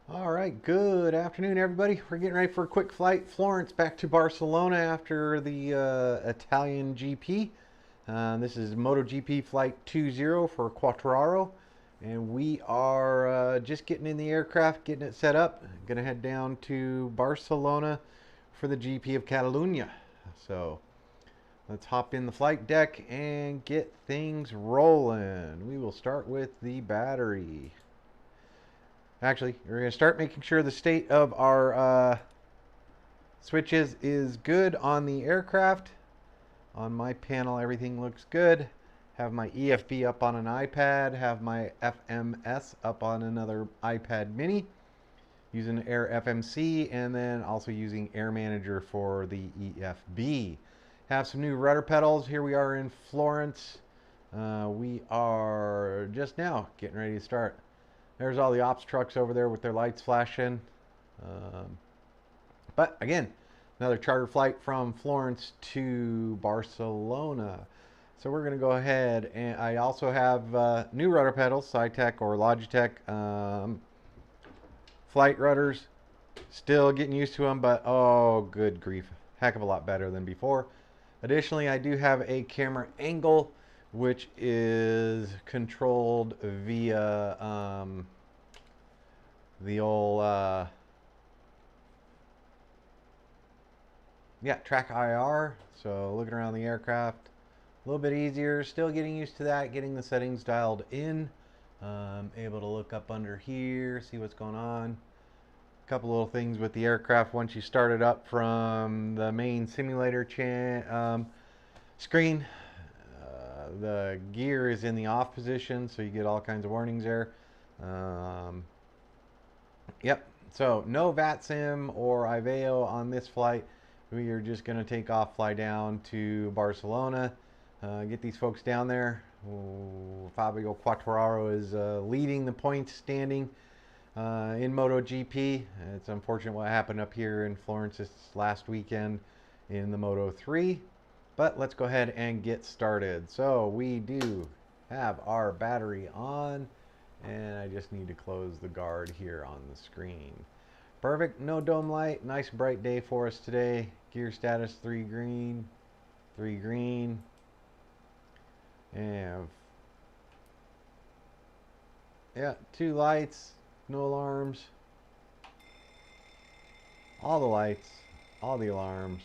All right, good afternoon, everybody. We're getting ready for a quick flight. Florence back to Barcelona after the Italian GP. This is MotoGP Flight 20 for Quartararo. And we are just getting in the aircraft, getting it set up. Gonna head down to Barcelona for the GP of Catalunya. So let's hop in the flight deck and get things rolling. We will start with the battery. Actually, we're going to start making sure the state of our switches is good on the aircraft. On my panel, everything looks good. Have my EFB up on an iPad. Have my FMS up on another iPad mini. Using Air FMC and then also using Air Manager for the EFB. Have some new rudder pedals. Here we are in Florence. We are just now getting ready to start. There's all the ops trucks over there with their lights flashing. But again, another charter flight from Florence to Barcelona. So we're going to go ahead, and I also have new rudder pedals, Cytec or Logitech flight rudders. Still getting used to them, but oh, good grief. Heck of a lot better than before. Additionally, I do have a camera angle which is controlled via the old TrackIR. So looking around the aircraft, a little bit easier. Still getting used to that, getting the settings dialed in. Able to look up under here, see what's going on. A couple little things with the aircraft once you start it up from the main simulator screen. The gear is in the off position, so you get all kinds of warnings there. Yep, so no VATSIM or Iveo on this flight. We are just going to take off, fly down to Barcelona, get these folks down there. Fabio Quartararo is leading the points standing in MotoGP. It's unfortunate what happened up here in Florence this last weekend in the Moto3. But let's go ahead and get started. So we do have our battery on, and I just need to close the guard here on the screen. Perfect, no dome light, nice bright day for us today. Gear status 3 green, 3 green. And yeah, 2 lights, no alarms. All the lights, all the alarms.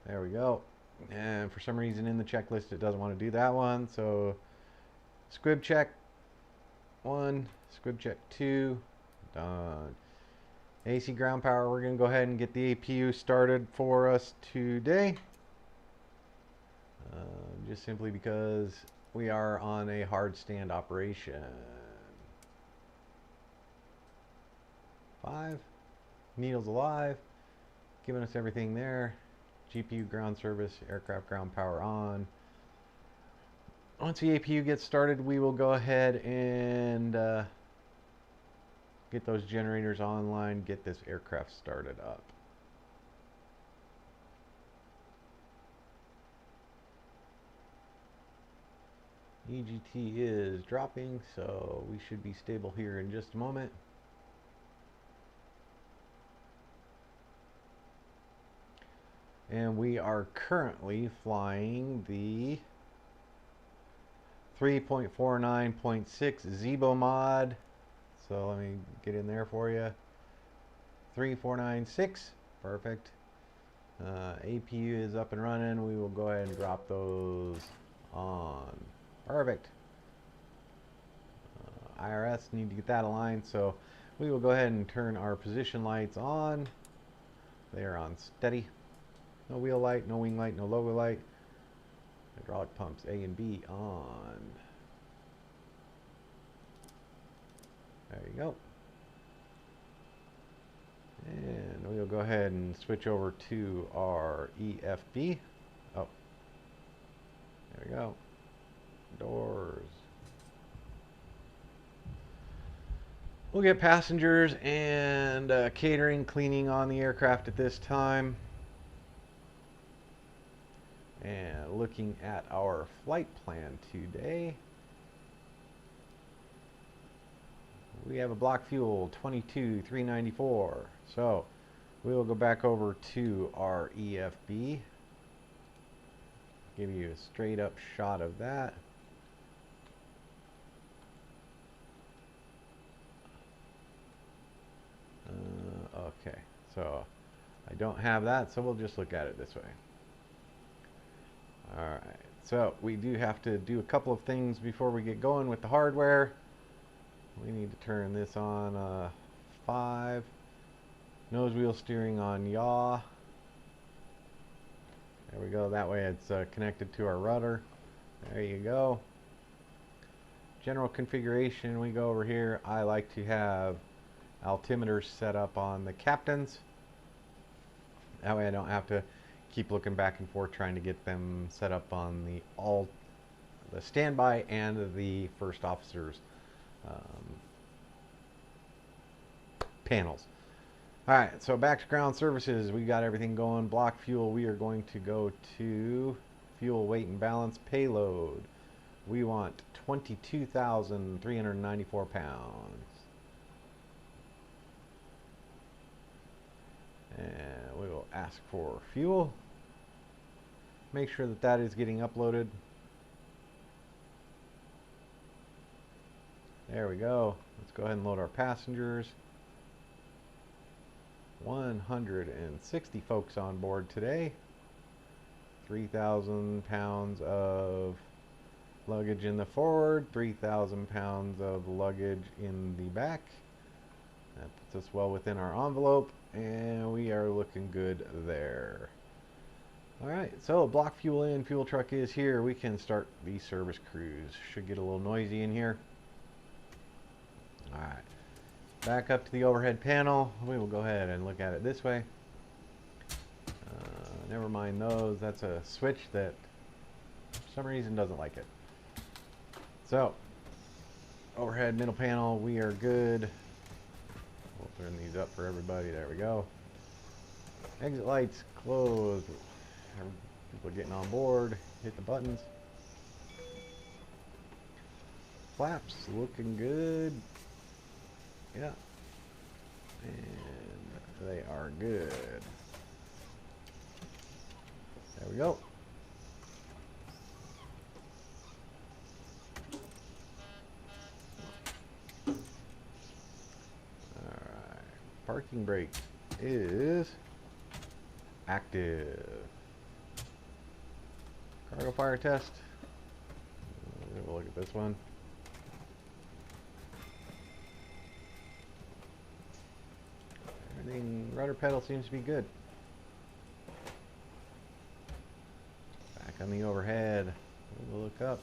There we go. And for some reason in the checklist it doesn't want to do that one. So squib check 1, squib check 2, done. AC ground power, we're going to go ahead and get the APU started for us today. Just simply because we are on a hard stand operation. 5, needles alive, giving us everything there. GPU ground service, aircraft ground power on. Once the APU gets started, we will go ahead and get those generators online, get this aircraft started up. EGT is dropping, so we should be stable here in just a moment. And we are currently flying the 3.49.6 Zibo mod. So let me get in there for you. 3496, perfect. APU is up and running. We will go ahead and drop those on. Perfect. IRS, need to get that aligned, so we will go ahead and turn our position lights on. They are on steady. No wheel light, no wing light, no logo light. Hydraulic pumps A and B on. There you go. And we'll go ahead and switch over to our EFB. Oh, there we go. Doors. We'll get passengers and catering cleaning on the aircraft at this time. And looking at our flight plan today, We have a block fuel 22,394. So we'll go back over to our EFB. Give you a straight up shot of that. Okay, so I don't have that, so we'll just look at it this way. Alright, so we do have to do a couple of things before we get going with the hardware. We need to turn this on 5. Nose wheel steering on yaw. There we go, that way it's connected to our rudder. There you go. General configuration, we go over here. I like to have altimeters set up on the captains. That way I don't have to keep looking back and forth trying to get them set up on the standby and the first officer's panels. Alright, so back to ground services. We got everything going. Block fuel, we are going to go to fuel weight and balance payload. We want 22,394 pounds. And we will ask for fuel. Make sure that that is getting uploaded. There we go. Let's go ahead and load our passengers. 160 folks on board today. 3,000 pounds of luggage in the forward, 3,000 pounds of luggage in the back. That puts us well within our envelope, and we are looking good there. Alright, so block fuel in, fuel truck is here. We can start the service cruise. Should get a little noisy in here. Alright, back up to the overhead panel. We will go ahead and look at it this way. Never mind those. That's a switch that for some reason doesn't like it. So, overhead middle panel, we are good. We'll turn these up for everybody. There we go. Exit lights closed. People getting on board. Hit the buttons. Flaps looking good. Yeah. And they are good. There we go. Alright. Parking brake is active. Cargo fire test. We'll look at this one. Everything, rudder pedal seems to be good. Back on the overhead. We'll look up.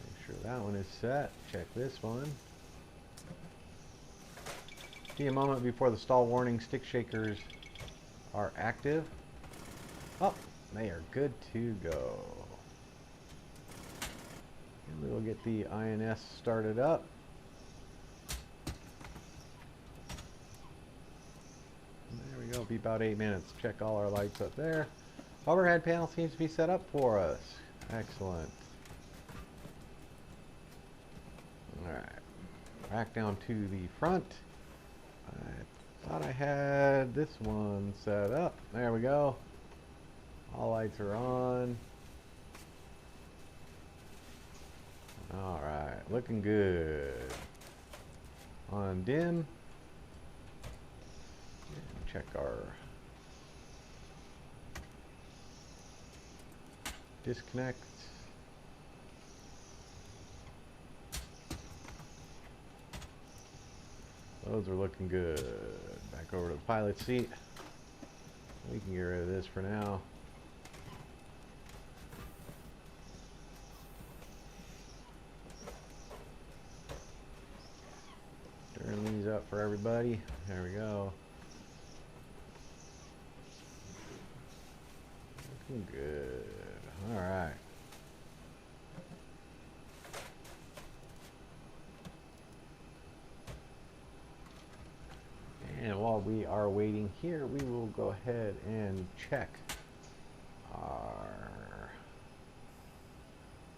Make sure that one is set. Check this one. See a moment before the stall warning stick shakers are active. Oh, they are good to go. And we will get the INS started up. There we go, be about 8 minutes. Check all our lights up there. Overhead panel seems to be set up for us. Excellent. Alright, back down to the front. I thought I had this one set up. There we go. All lights are on. Alright, looking good. On dim. And check our disconnect. Those are looking good. Back over to the pilot seat. We can get rid of this for now. Turn these up for everybody. There we go. Looking good. All right. And while we are waiting here, we will go ahead and check our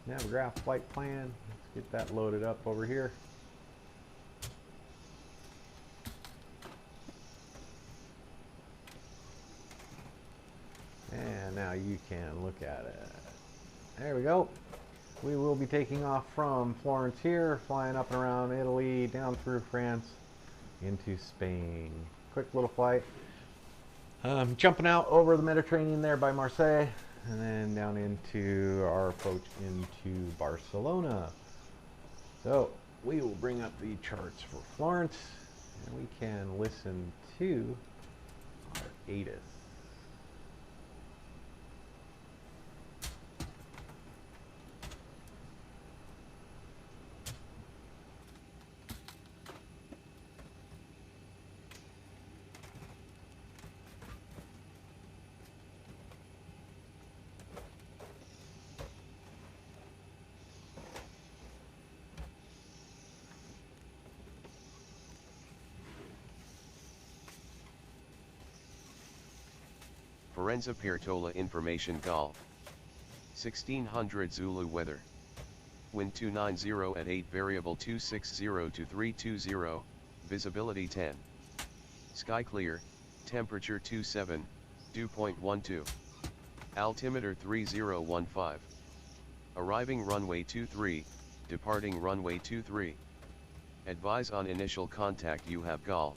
Navigraph flight plan. Let's get that loaded up over here. now you can look at it. There we go. We will be taking off from Florence here, flying up and around Italy, down through France, into Spain. Quick little flight. Jumping out over the Mediterranean there by Marseille, and then down into our approach into Barcelona. So we will bring up the charts for Florence, and we can listen to our ATIS. Forenza Pertola information Golf. 1600 Zulu weather. Wind 290 at 8 variable 260 to 320, visibility 10. Sky clear, temperature 27, dew point 12. Altimeter 3015. Arriving runway 23, departing runway 23. Advise on initial contact you have Golf.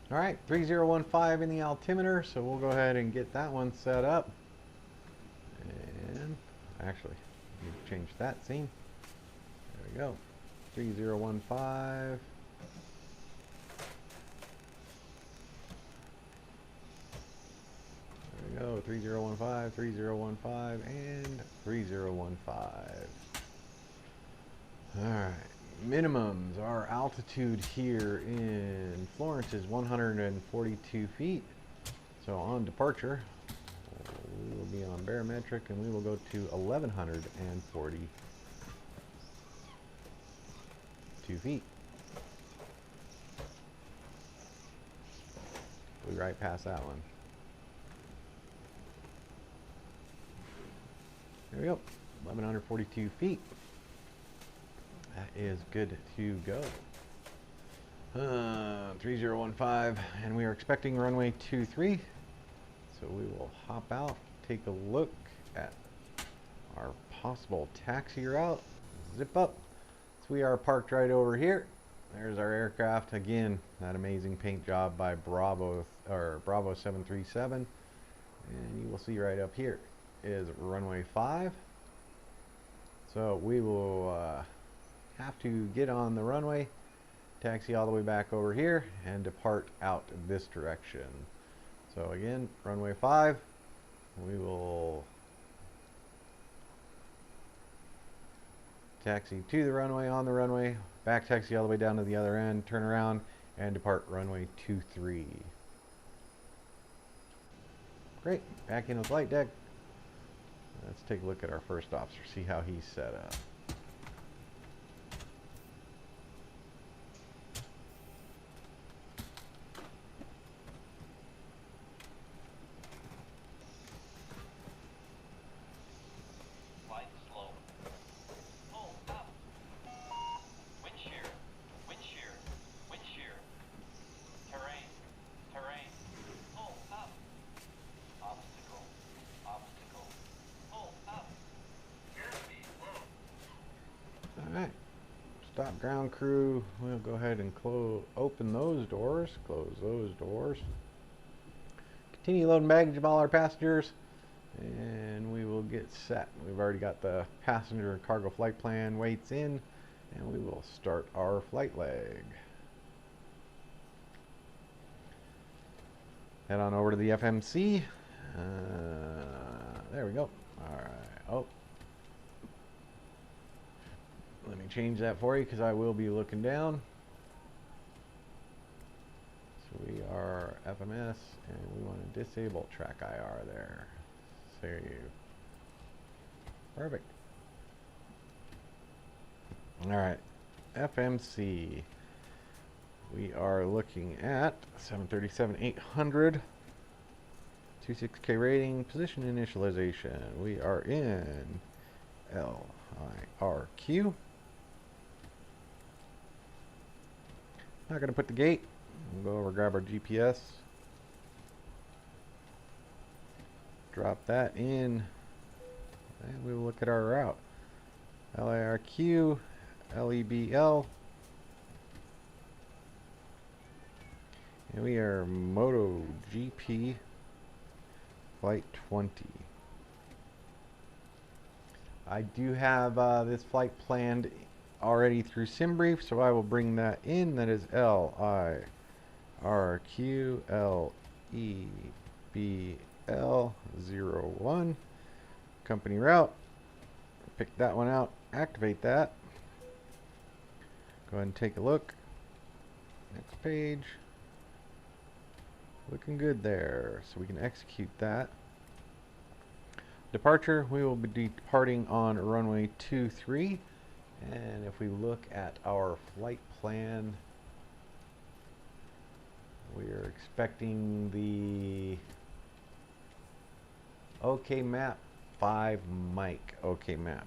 All right, 3015 in the altimeter, so we'll go ahead and get that one set up. And actually, need to change that scene. There we go. 3015. There we go. 3015, 3015, and 3015. All right. Minimums, our altitude here in Florence is 142 feet. So on departure, we will be on barometric and we will go to 1142 feet. We'll be right past that one. There we go, 1142 feet. That is good to go. 3015, and we are expecting runway 23. So we will hop out, take a look at our possible taxi route, zip up. So we are parked right over here. There's our aircraft. Again, that amazing paint job by Bravo737. And you will see right up here is runway 5. So we will have to get on the runway, taxi all the way back over here, and depart out this direction. So again, runway 5, we will taxi to the runway, on the runway, back taxi all the way down to the other end, turn around, and depart runway 23. Great, back in the flight deck. Let's take a look at our first officer, see how he's set up. Alright, stop ground crew. We'll go ahead and open those doors, close those doors. Continue loading baggage of all our passengers, and we will get set. We've already got the passenger and cargo flight plan weights in, and we will start our flight leg. Head on over to the FMC. There we go. Alright. Oh. Let me change that for you because I will be looking down. So we are FMS and we want to disable TrackIR there. Save. Perfect. Alright. FMC. We are looking at 737-800. 26K rating. Position initialization. We are in LIRQ. Not going to put the gate. We'll go over, grab our GPS. Drop that in. And we will look at our route. LARQ, LEBL. And we are MotoGP Flight 20. I do have this flight planned already through SimBrief, so I will bring that in. That is LIRQLEBL01. Company route. Pick that one out. Activate that. Go ahead and take a look. Next page. Looking good there. So we can execute that. Departure, we will be departing on runway 23. And if we look at our flight plan, we are expecting the OK map 5 Mike OK map.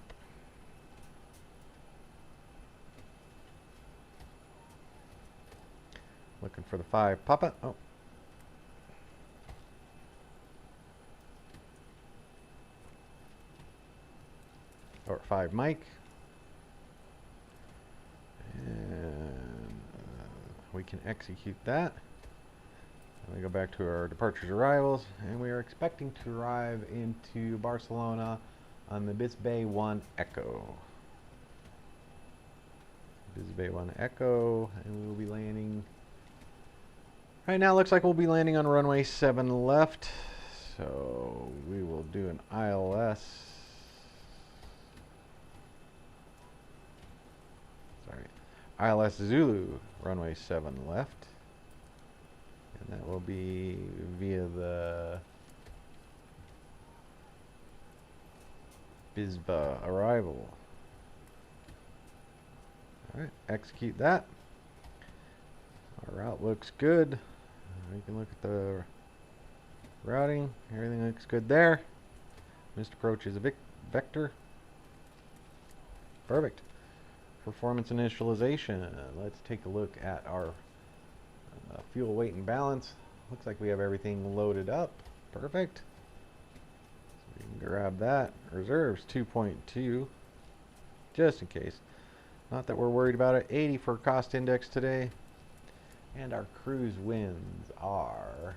Looking for the 5 Papa. Oh. Or 5 Mike. And we can execute that. And we go back to our departures arrivals, and we are expecting to arrive into Barcelona on the Bisbay 1 Echo. Bisbay 1 Echo, and we will be landing. Right now, it looks like we'll be landing on runway 7 left. So we will do an ILS. ILS Zulu, runway 7 left. And that will be via the Bisba arrival. Alright, execute that. Our route looks good. We can look at the routing. Everything looks good there. Missed approach is a vector. Perfect. Performance initialization. Let's take a look at our fuel weight and balance. Looks like we have everything loaded up. Perfect. So we can grab that. Reserves 2.2, just in case. Not that we're worried about it. 80 for cost index today. And our cruise winds are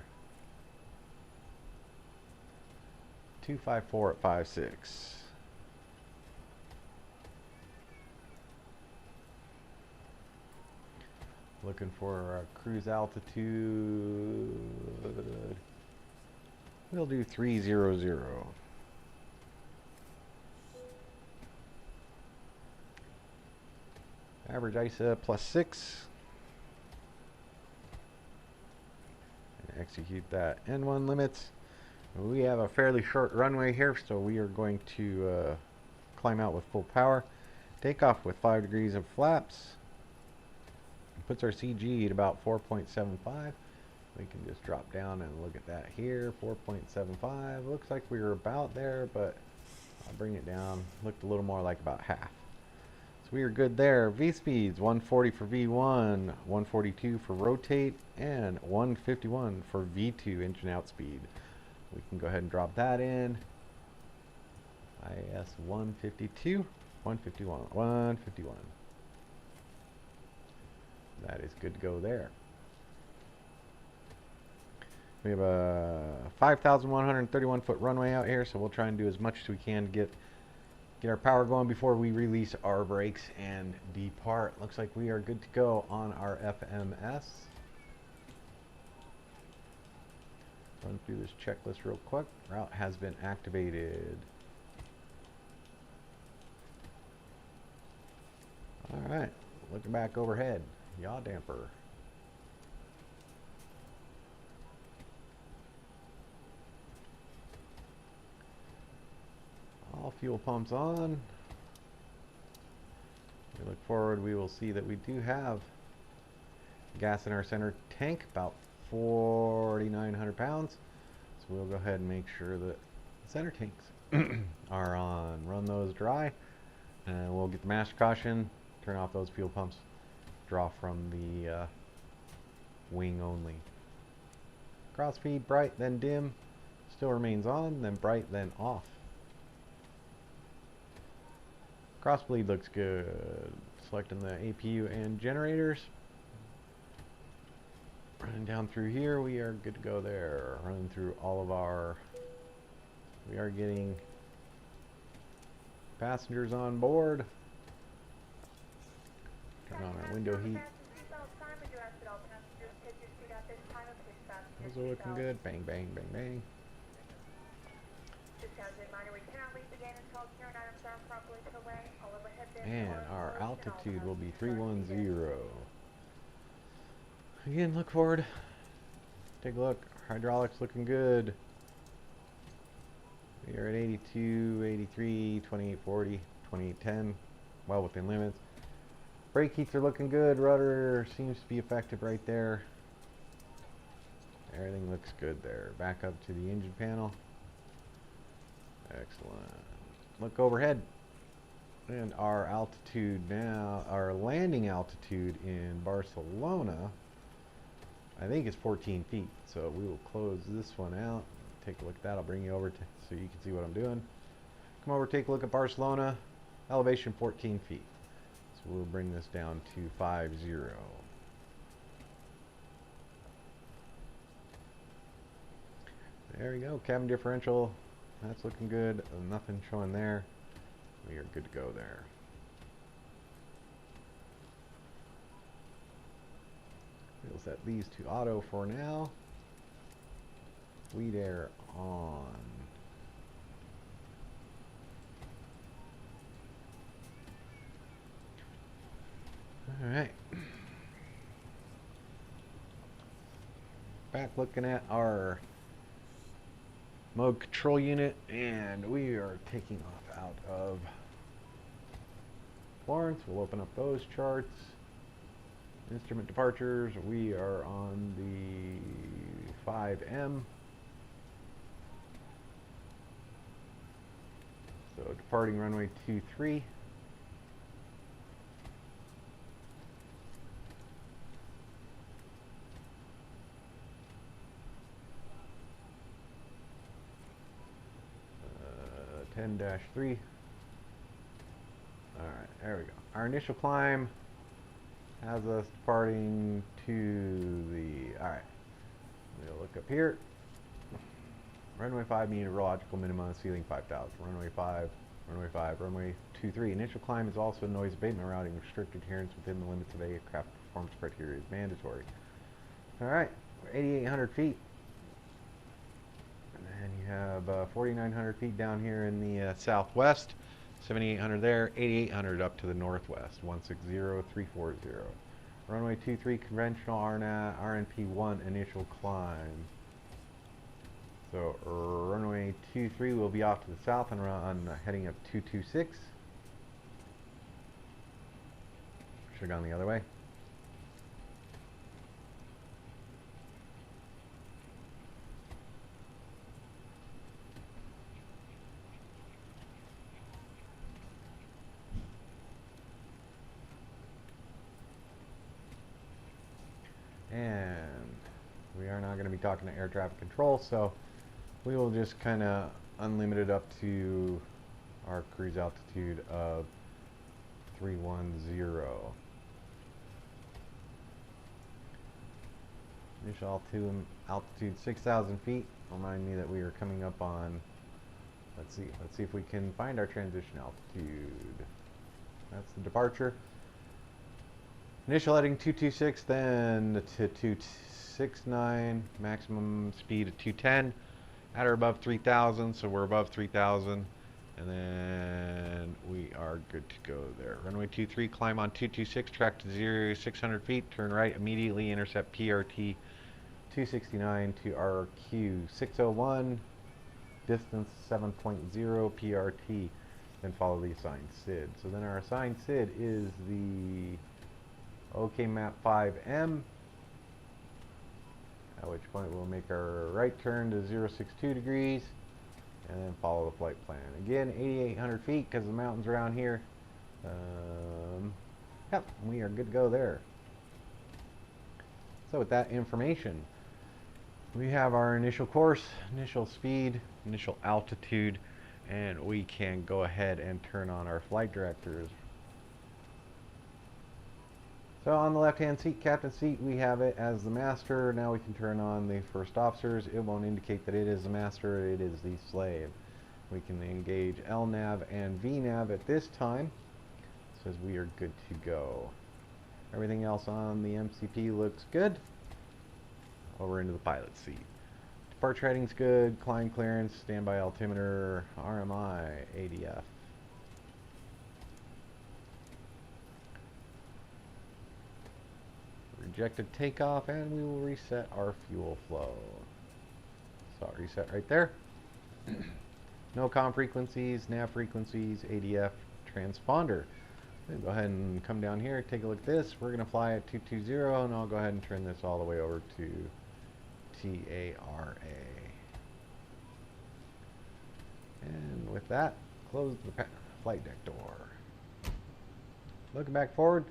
254 at 5.6. Looking for cruise altitude. We'll do 300. Average ISA +6. And execute that. N1 limits. We have a fairly short runway here, so we are going to climb out with full power. Take off with 5 degrees of flaps. Puts our CG at about 4.75. We can just drop down and look at that here. 4.75. Looks like we were about there, but I'll bring it down. Looked a little more like about half. So we are good there. V speeds 140 for V1, 142 for rotate, and 151 for V2 engine out speed. We can go ahead and drop that in. IS 152, 151, 151. That is good to go there. We have a 5,131 foot runway out here, so we'll try and do as much as we can to get our power going before we release our brakes and depart. Looks like we are good to go on our FMS. Run through this checklist real quick. Route has been activated. Alright, looking back overhead. Yaw damper. All fuel pumps on. We look forward, we will see that we do have gas in our center tank, about 4,900 pounds. So we'll go ahead and make sure that the center tanks are on. Run those dry, and we'll get the master caution, turn off those fuel pumps, draw from the wing only. Cross feed, bright, then dim. Still remains on, then bright, then off. Cross bleed looks good. Selecting the APU and generators. Running down through here, we are good to go there. Running through all of our... We are getting passengers on board. Turn on our window heat. Those are looking good. Bang, bang, bang, bang. And our altitude will be 310. Again, look forward. Take a look. Hydraulics looking good. We are at 82, 83, 2840, 2810. Well within limits. Brake heats are looking good. Rudder seems to be effective right there. Everything looks good there. Back up to the engine panel. Excellent. Look overhead. And our altitude now, our landing altitude in Barcelona, I think is 14 feet. So we will close this one out. Take a look at that. I'll bring you over so you can see what I'm doing. Come over, take a look at Barcelona. Elevation 14 feet. So we'll bring this down to 50. There we go. Cabin differential. That's looking good. Nothing showing there. We are good to go there. We'll set these to auto for now. Fleet air on. Alright. Back looking at our mode control unit, and we are taking off out of Florence. We'll open up those charts. Instrument departures, we are on the 5M. So departing runway 23. Uh, 10-3. Alright, there we go. Our initial climb has us departing to the... Alright, we'll look up here. Runway 5 meteorological minimum ceiling 5,000. Runway 5, runway 5, runway 23. Initial climb is also noise abatement routing. Restricted adherence within the limits of aircraft performance criteria is mandatory. Alright, we're 8,800 feet. And then you have 4,900 feet down here in the southwest. 7,800 there, 8,800 up to the northwest. 160,340. Runway 23 conventional RNP1 initial climb. So runway 23 will be off to the south and heading up 226. Should have gone the other way. And we are now going to be talking to air traffic control, so we will just kind of unlimit it up to our cruise altitude of 310. Initial altitude 6,000 feet. Remind me that we are coming up on, let's see if we can find our transition altitude. That's the departure. Initial heading 226, then to 269, maximum speed of 210, at or above 3,000, so we're above 3,000, and then we are good to go there. Runway 23, climb on 226, track to 0, 600 feet, turn right, immediately intercept PRT 269 to RQ 601, distance 7.0 PRT, then follow the assigned SID. So then our assigned SID is the OK map 5M, at which point we'll make our right turn to 062 degrees and then follow the flight plan. Again, 8,800 feet because the mountains around here. Yep, we are good to go there. So with that information, we have our initial course, initial speed, initial altitude, and we can go ahead and turn on our flight directors. So on the left-hand seat, captain seat, we have it as the master. Now we can turn on the first officers. It won't indicate that it is the master, it is the slave. We can engage LNAV and VNAV at this time. It says we are good to go. Everything else on the MCP looks good. Over into the pilot seat. Departure heading's good, climb clearance, standby altimeter, RMI, ADF. Rejected takeoff, and we will reset our fuel flow. So reset right there. No comm frequencies, nav frequencies, ADF, transponder. Go ahead and come down here, take a look at this. We're going to fly at 220, and I'll go ahead and turn this all the way over to TARA. And with that, close the flight deck door. Looking back forward,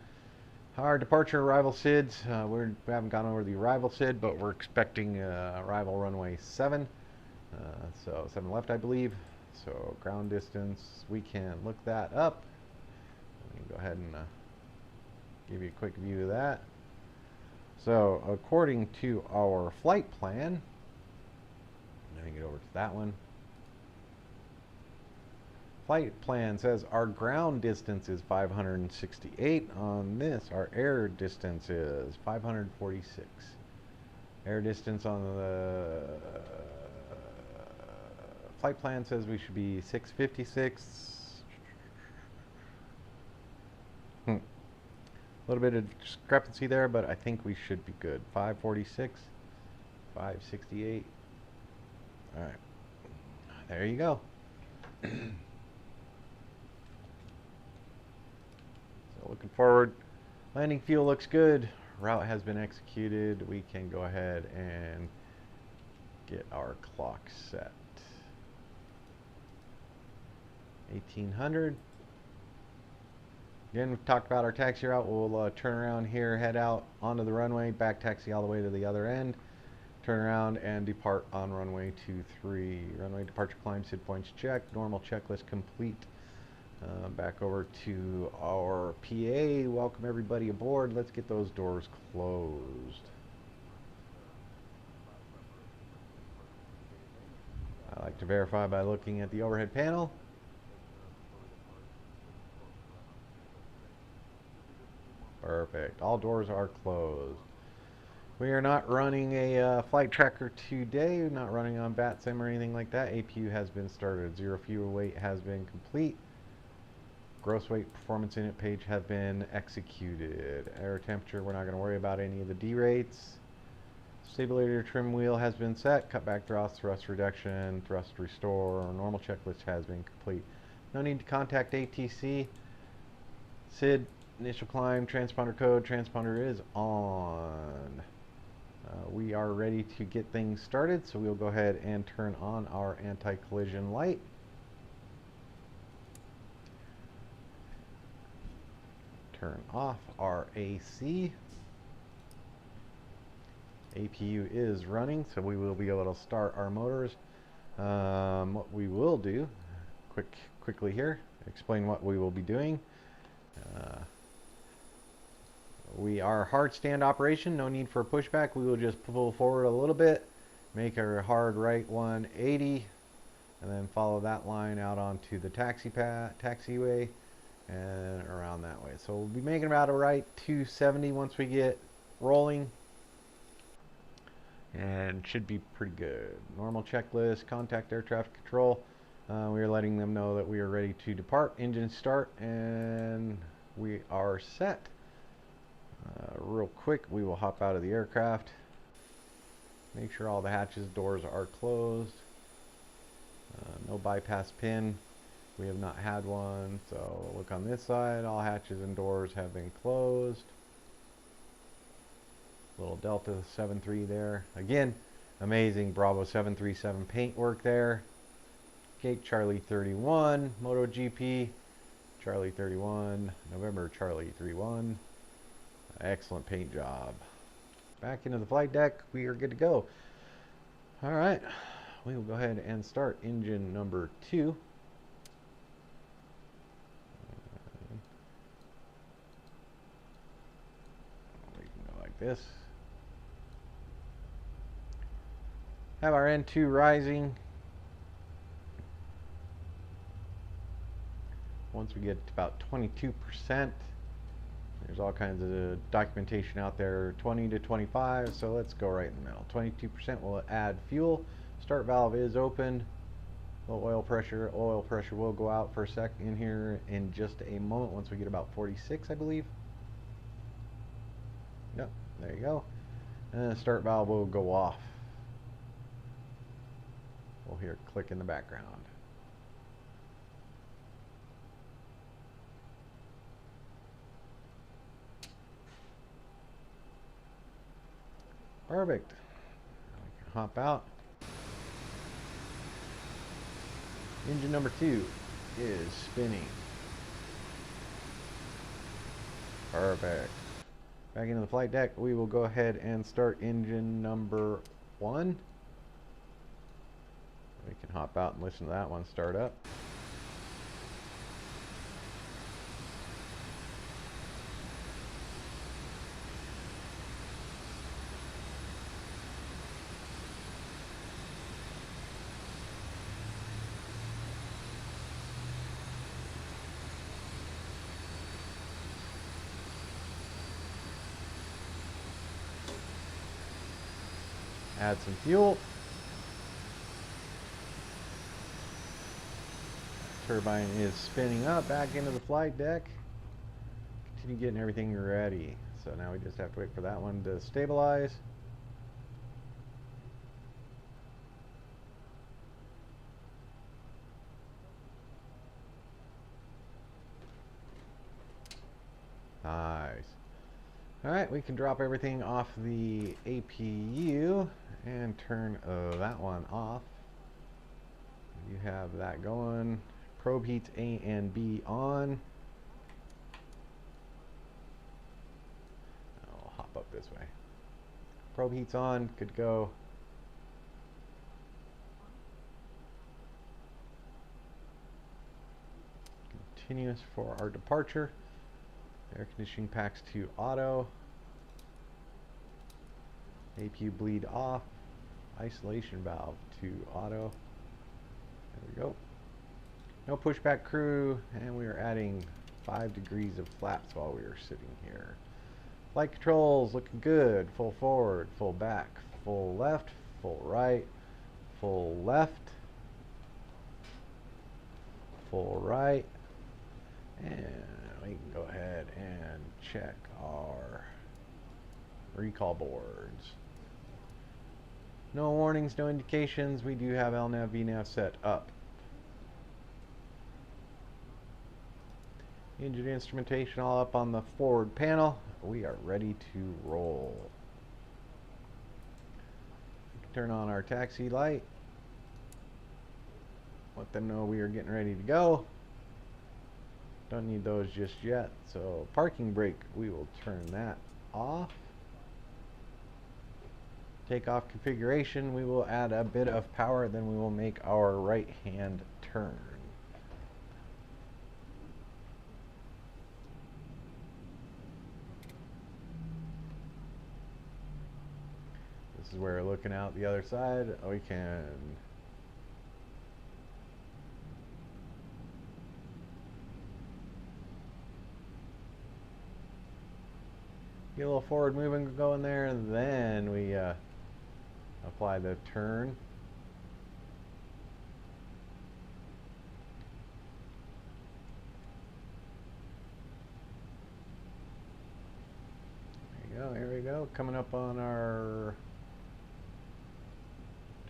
our departure arrival SIDs. We haven't gone over the arrival SID, but we're expecting arrival runway 7. So 7 left, I believe. So ground distance, we can look that up. Let me go ahead and give you a quick view of that. So according to our flight plan, let me get over to that one. Flight plan says our ground distance is 568. On this, our air distance is 546. Air distance on the flight plan says we should be 656. A little bit of discrepancy there, but I think we should be good. 546, 568. All right, there you go. So looking forward, landing fuel looks good. Route has been executed. We can go ahead and get our clock set. 1800. Again, we've talked about our taxi route. We'll turn around here, head out onto the runway, back taxi all the way to the other end, turn around and depart on runway 23. Runway departure climb, SID points checked, normal checklist complete. Back over to our PA. Welcome everybody aboard. Let's get those doors closed. I like to verify by looking at the overhead panel. Perfect. All doors are closed. We are not running a flight tracker today. We're not running on VATSIM or anything like that. APU has been started. Zero fuel weight has been complete. Gross weight performance unit page have been executed. Air temperature, we're not going to worry about any of the D rates. Stabilator trim wheel has been set. Cutback thrust reduction, thrust restore. Normal checklist has been complete. No need to contact ATC. SID. Initial climb, transponder code, transponder is on. We are ready to get things started, so we'll go ahead and turn on our anti-collision light. Turn off our AC. APU is running, so we will be able to start our motors. What we will do, quickly here, explain what we will be doing. We are hard stand operation, no need for a pushback. We will just pull forward a little bit, make our hard right 180, and then follow that line out onto the taxiway and around that way. So we'll be making about a right 270 once we get rolling, and should be pretty good. Normal checklist, contact air traffic control. We are letting them know that we are ready to depart. Engine start, and we are set. Real quick, we will hop out of the aircraft. Make sure all the hatches, doors are closed. No bypass pin. We have not had one. So look on this side. All hatches and doors have been closed. Little Delta 73 there. Again, amazing Bravo737 paint work there. Gate Charlie 31, MotoGP, Charlie 31, November Charlie 31. Excellent paint job. Back into the flight deck. We are good to go. All right. We will go ahead and start engine number 2. We can go like this. Have our N2 rising. Once we get to about 22%, there's all kinds of documentation out there, 20 to 25, so let's go right in the middle. 22% will add fuel. Start valve is open. Low oil pressure. Oil pressure will go out for a sec in here in just a moment once we get about 46, I believe. Yep, there you go. And the start valve will go off. We'll hear a click in the background. Perfect. We can hop out. Engine number 2 is spinning. Perfect. Back into the flight deck. We will go ahead and start engine number 1. We can hop out and listen to that one start up. Add some fuel. Turbine is spinning up back into the flight deck. Continue getting everything ready. So now we just have to wait for that one to stabilize. Nice. Alright, we can drop everything off the APU and turn that one off. You have that going. Probe heats A and B on. I'll hop up this way. Probe heats on, good to go. Continuous for our departure. Air conditioning packs to auto. APU bleed off. Isolation valve to auto. There we go. No pushback crew, and we are adding 5 degrees of flaps while we are sitting here. Flight controls looking good. Full forward, full back, full left, full right, full left, full right, and we can go ahead and check our recall boards. No warnings, no indications. We do have LNAV, VNAV set up. Engine instrumentation all up on the forward panel. We are ready to roll. Turn on our taxi light. Let them know we are getting ready to go. Don't need those just yet. So parking brake, we will turn that off. Takeoff configuration, we will add a bit of power, then we will make our right hand turn. This is where we're looking out the other side. We can get a little forward moving going there, and then we apply the turn. There you go, here we go, coming up on our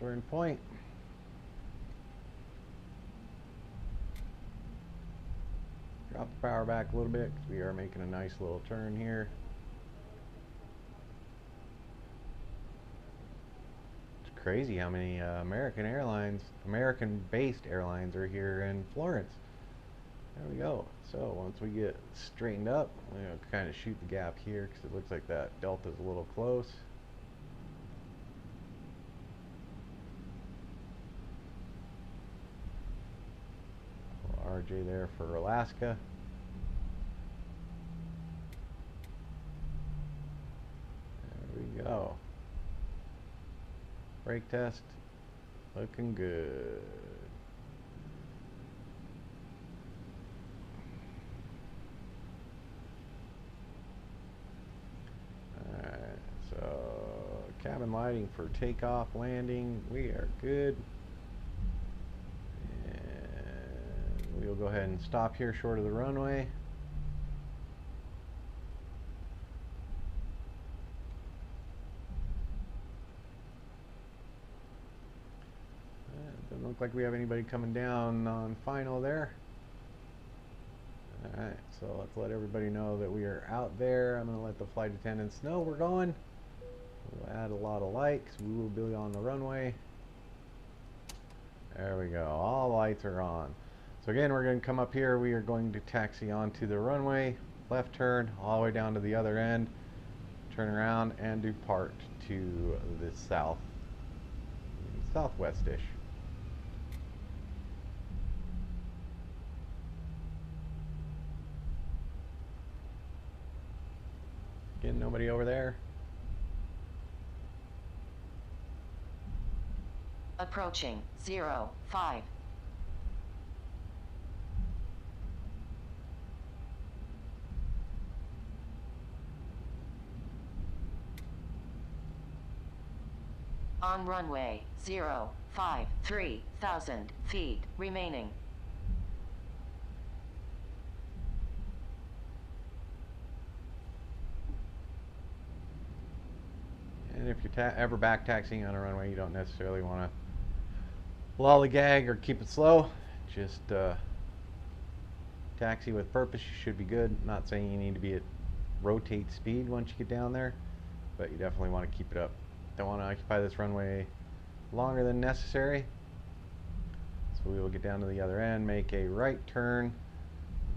turn point. Drop the power back a little bit because we are making a nice little turn here. Crazy how many American-based airlines are here in Florence. There we go. So once we get straightened up, we'll kind of shoot the gap here because it looks like that delta's a little close. RJ there for Alaska. There we go. Brake test. Looking good. Alright, so cabin lighting for takeoff, landing. We are good. And we'll go ahead and stop here short of the runway. Doesn't look like we have anybody coming down on final there. Alright, so let's let everybody know that we are out there. I'm going to let the flight attendants know we're going. We'll add a lot of light because we will be on the runway. There we go. All the lights are on. So again, we're going to come up here. We are going to taxi onto the runway, left turn, all the way down to the other end, turn around and depart to the southwest-ish. Again, nobody over there. Approaching 05. On runway 05, 3,000 feet remaining. And if you're ever back taxiing on a runway, you don't necessarily want to lollygag or keep it slow. Just taxi with purpose. You should be good. Not saying you need to be at rotate speed once you get down there, but you definitely want to keep it up. Don't want to occupy this runway longer than necessary. So we will get down to the other end, make a right turn,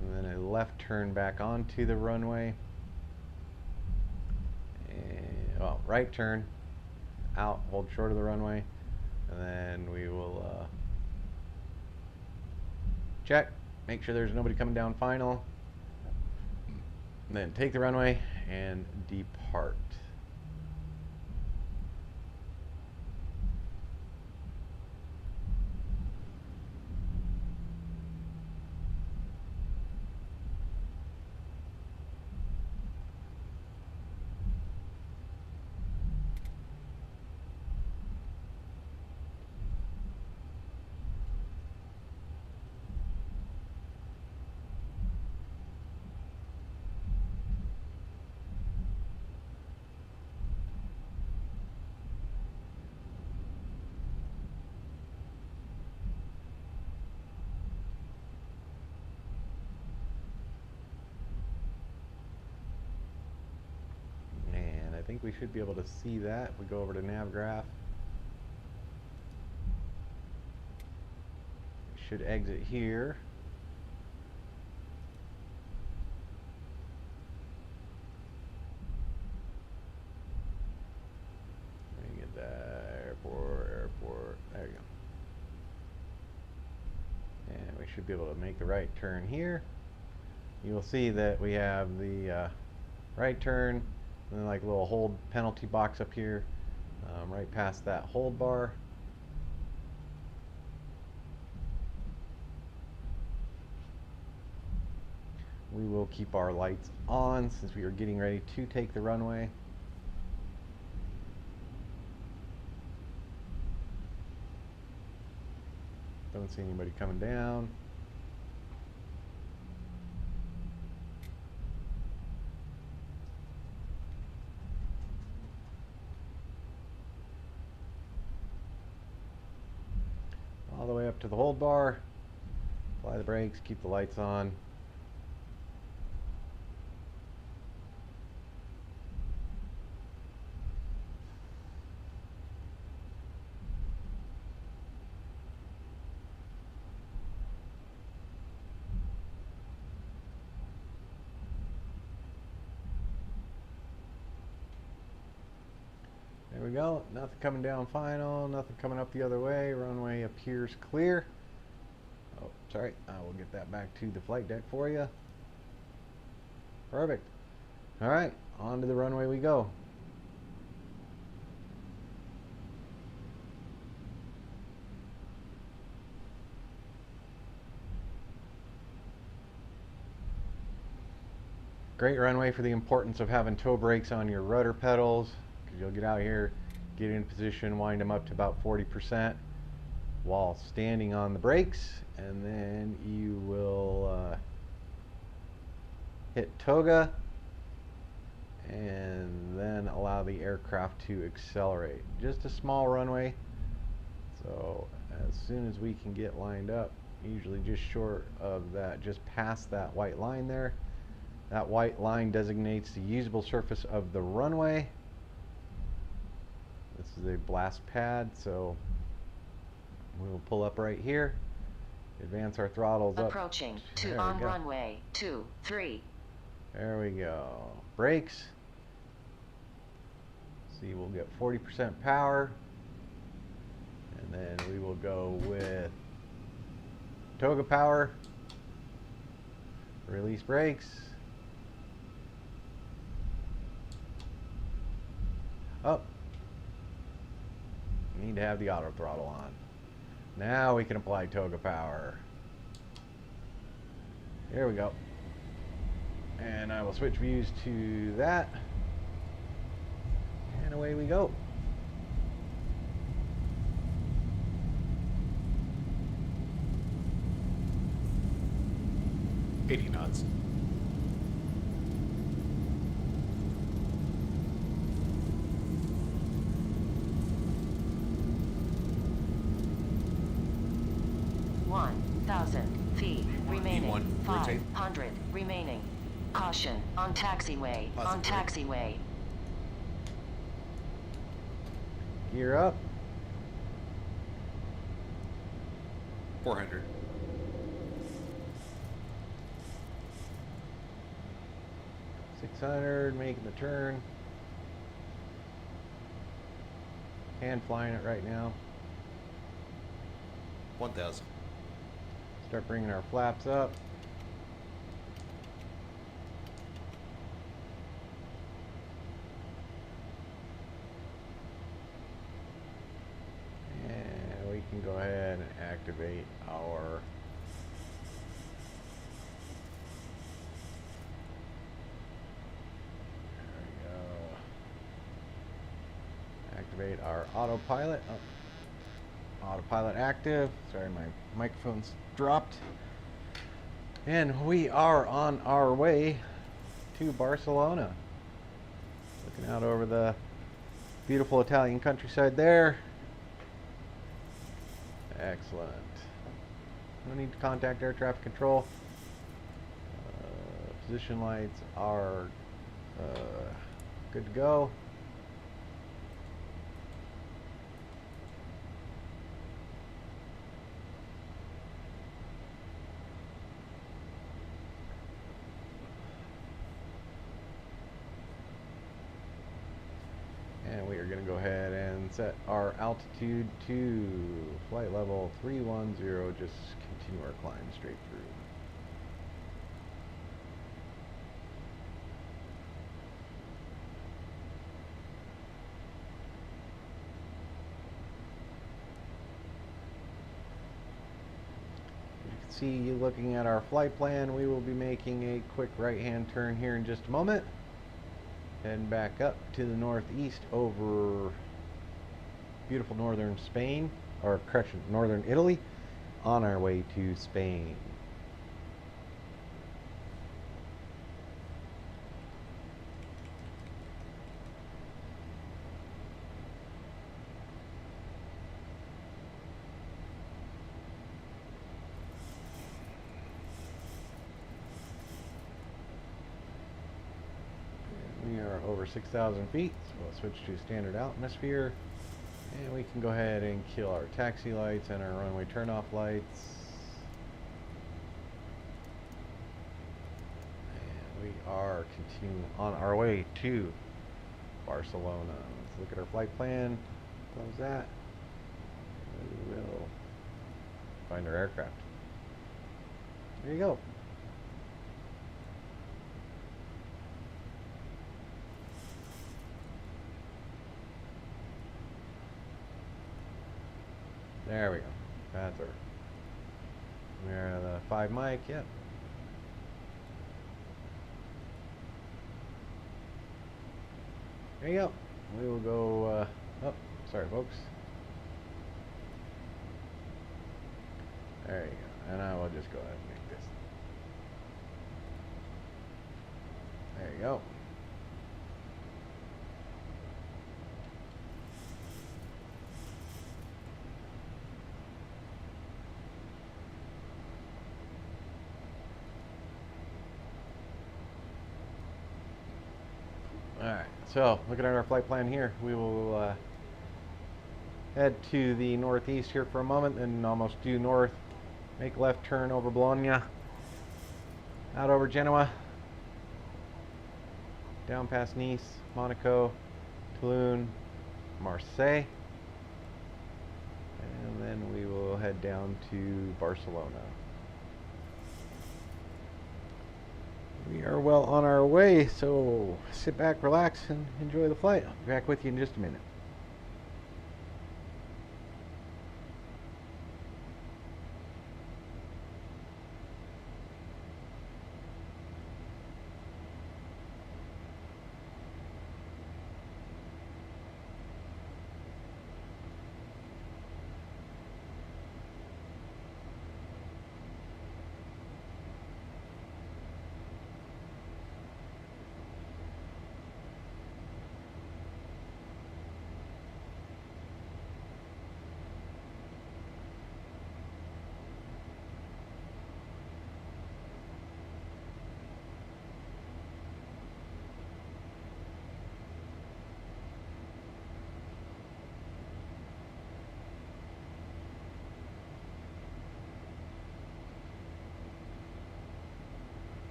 and then a left turn back onto the runway. Well, right turn, out, hold short of the runway, and then we will check, make sure there's nobody coming down final, and then take the runway and depart. I think we should be able to see that if we go over to NavGraph. We should exit here. Let me get that airport. There you go. And we should be able to make the right turn here. You will see that we have the right turn, and then like a little hold penalty box up here, right past that hold bar. We will keep our lights on since we are getting ready to take the runway. Don't see anybody coming down. All the way up to the hold bar. Apply the brakes, keep the lights on. There we go. Nothing coming down final, nothing coming up the other way. Runway appears clear. Oh, Sorry, I will get that back to the flight deck for you. Perfect. All right, onto the runway we go. Great runway for the importance of having toe brakes on your rudder pedals, because you'll get out here, get in position, wind them up to about 40% while standing on the brakes, and then you will hit toga and then allow the aircraft to accelerate. Just a small runway, so as soon as we can get lined up, usually just short of that, just past that white line there. That white line designates the usable surface of the runway. This is a blast pad, so we will pull up right here, advance our throttles up. Approaching to on runway 23. There we go. Brakes. See, we'll get 40% power, and then we will go with toga power. Release brakes. Oh, need to have the auto throttle on. Now we can apply toga power. There we go. And I will switch views to that. And away we go. $80 knots. Feet remaining. E1, rotate. 500 remaining. Caution on taxiway. Positive. On taxiway. Gear up. 400. $600, making the turn. Hand flying it right now. 1,000. Start bringing our flaps up. And we can go ahead and activate our activate our autopilot. Oh, autopilot active. Sorry, my microphone's dropped. And we are on our way to Barcelona. Looking out over the beautiful Italian countryside there. Excellent. No need to contact air traffic control. Position lights are good to go. And we are going to go ahead and set our altitude to flight level 310. Just continue our climb straight through. You can see, looking at our flight plan, we will be making a quick right-hand turn here in just a moment. Heading back up to the northeast over beautiful northern Spain, or correction, northern Italy, on our way to Spain. We are over 6,000 feet, so we'll switch to standard atmosphere. And we can go ahead and kill our taxi lights and our runway turnoff lights. And we are continuing on our way to Barcelona. Let's look at our flight plan. Close that. We will find our aircraft. There you go. There we go. That's her. We're the 5 mic, yep. There you go. We will go, oh, sorry folks. There you go. And I will just go ahead and make this. There you go. Alright, so looking at our flight plan here, we will head to the northeast here for a moment, then almost due north, make left turn over Bologna, out over Genoa, down past Nice, Monaco, Toulon, Marseille, and then we will head down to Barcelona. We are well on our way, so sit back, relax, and enjoy the flight. I'll be back with you in just a minute.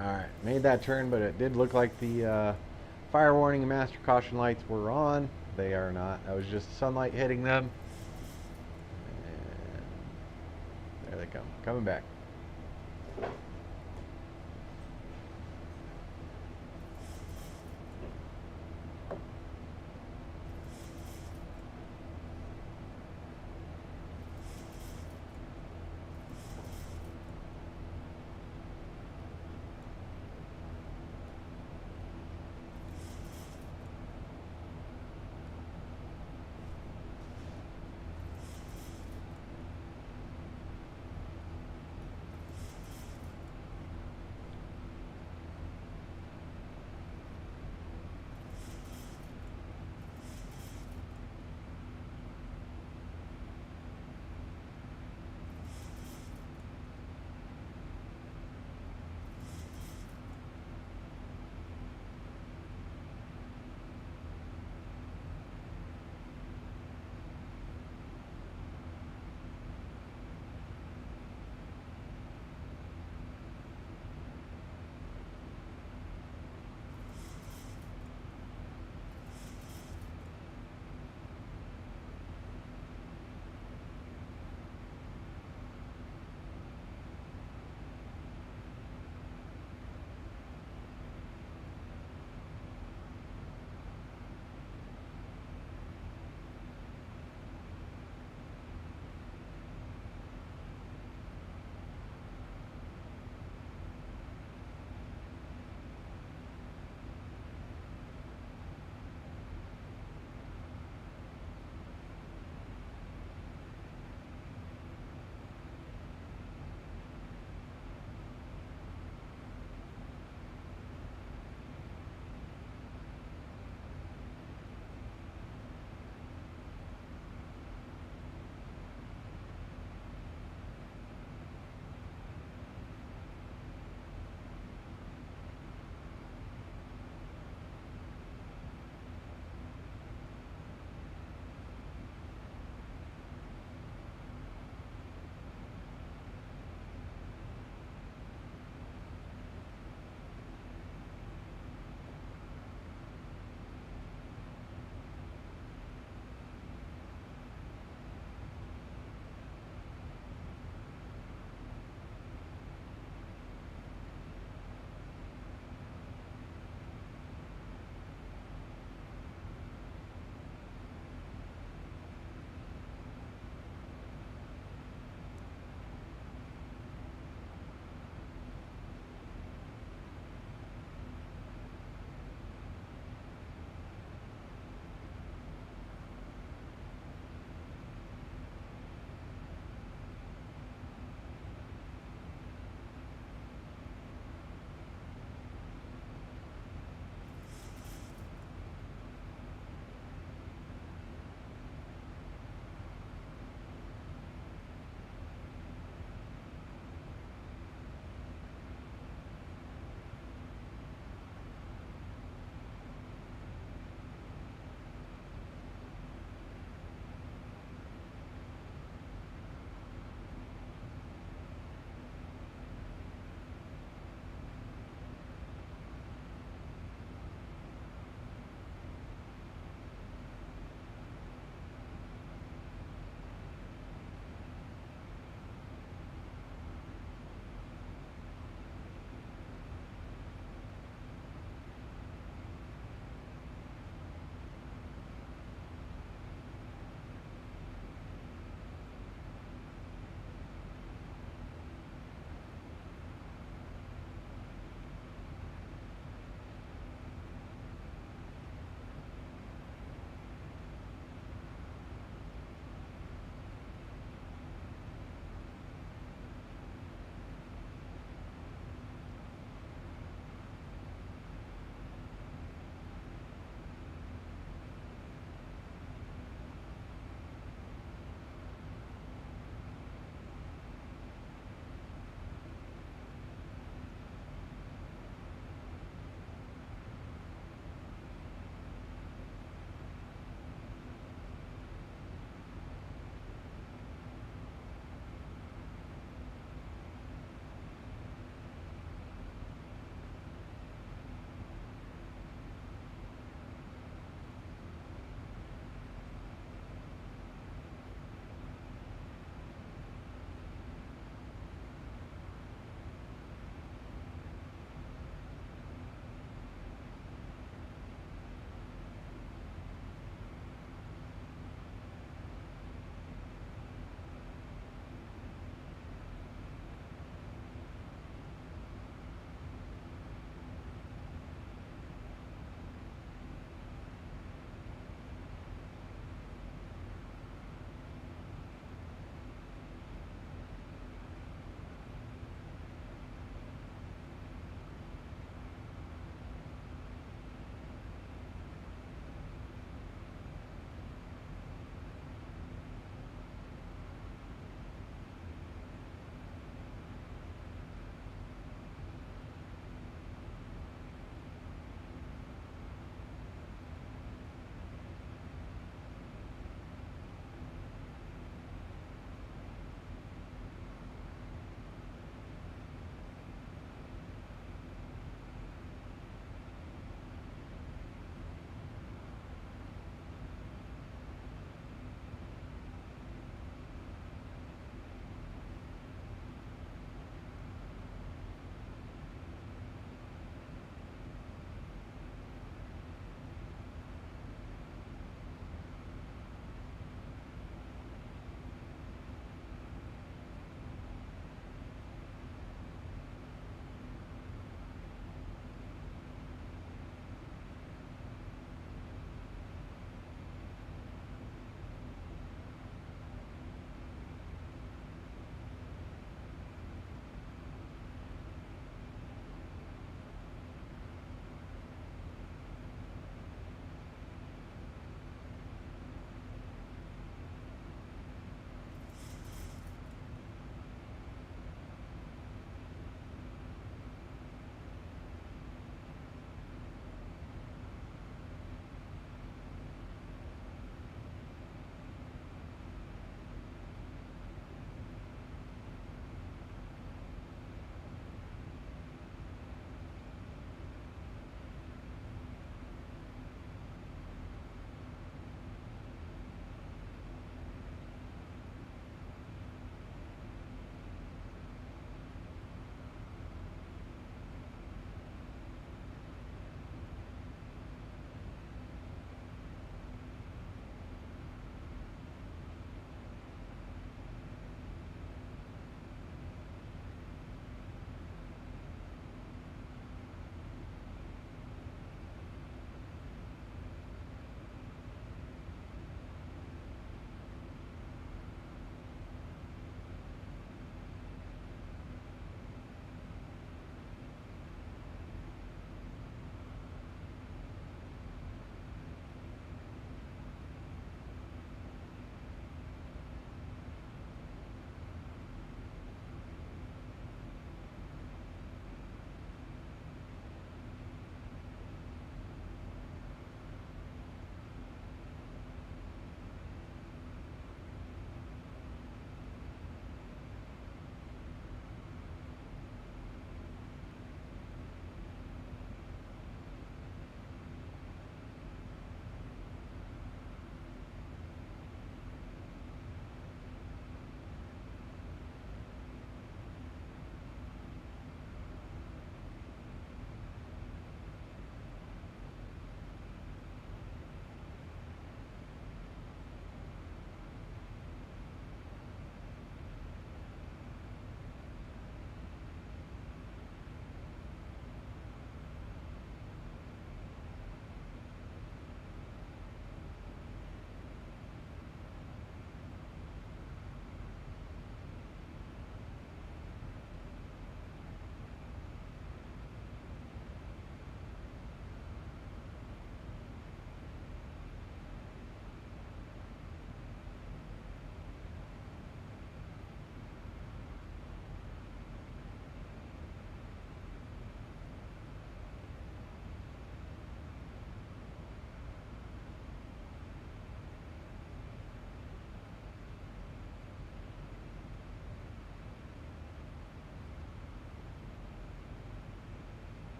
Alright, made that turn, but it did look like the fire warning and master caution lights were on. They are not. That was just sunlight hitting them. And there they come, coming back.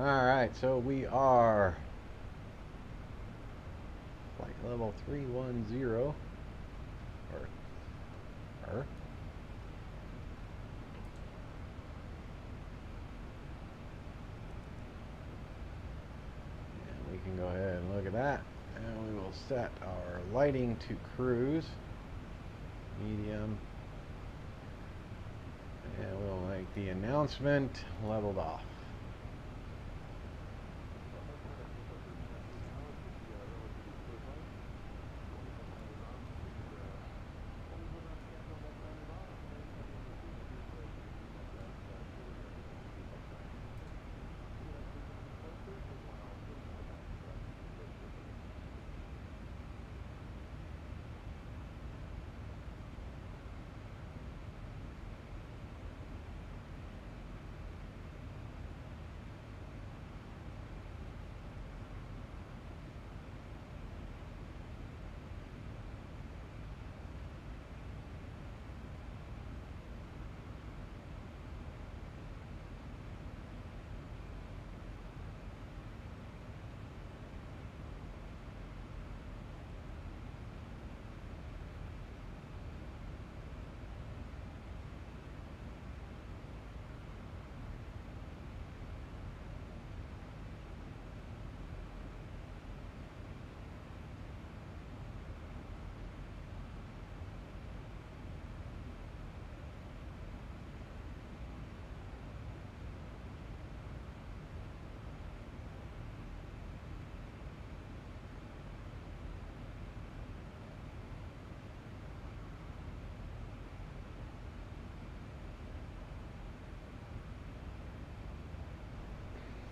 Alright, so we are flight level 310 or and we can go ahead and look at that, and we will set our lighting to cruise medium, and we'll make the announcement leveled off.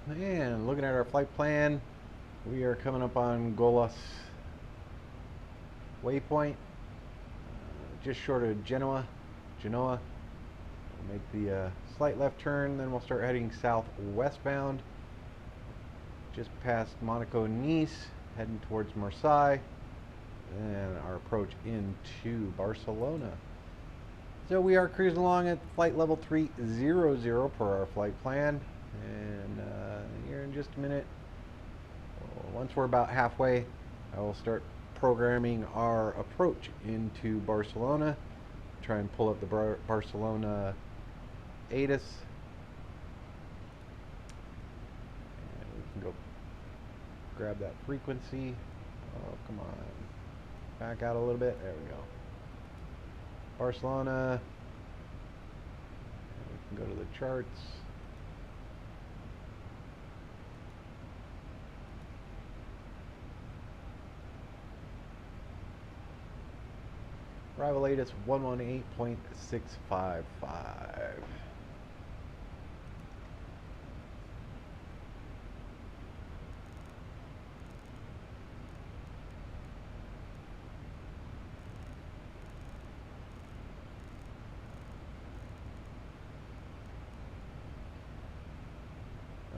And looking at our flight plan, we are coming up on Golas waypoint, just short of Genoa. We'll make the slight left turn, then we'll start heading southwestbound, just past Monaco Nice, heading towards Marseille, and our approach into Barcelona. So we are cruising along at flight level 300 per our flight plan. And here in just a minute, once we're about halfway, I will start programming our approach into Barcelona. Try and pull up the Barcelona ATIS. And we can go grab that frequency. Oh, come on. Back out a little bit. There we go. Barcelona. And we can go to the charts. Arrival ATIS 118.655.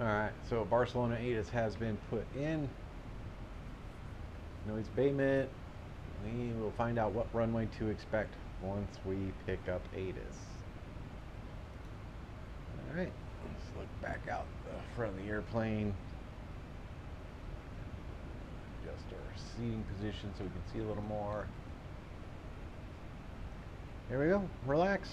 Alright, so Barcelona ATIS has been put in. Noise abatement. We will find out what runway to expect once we pick up ATIS. Alright, let's look back out the front of the airplane. Adjust our seating position so we can see a little more. There we go, relax.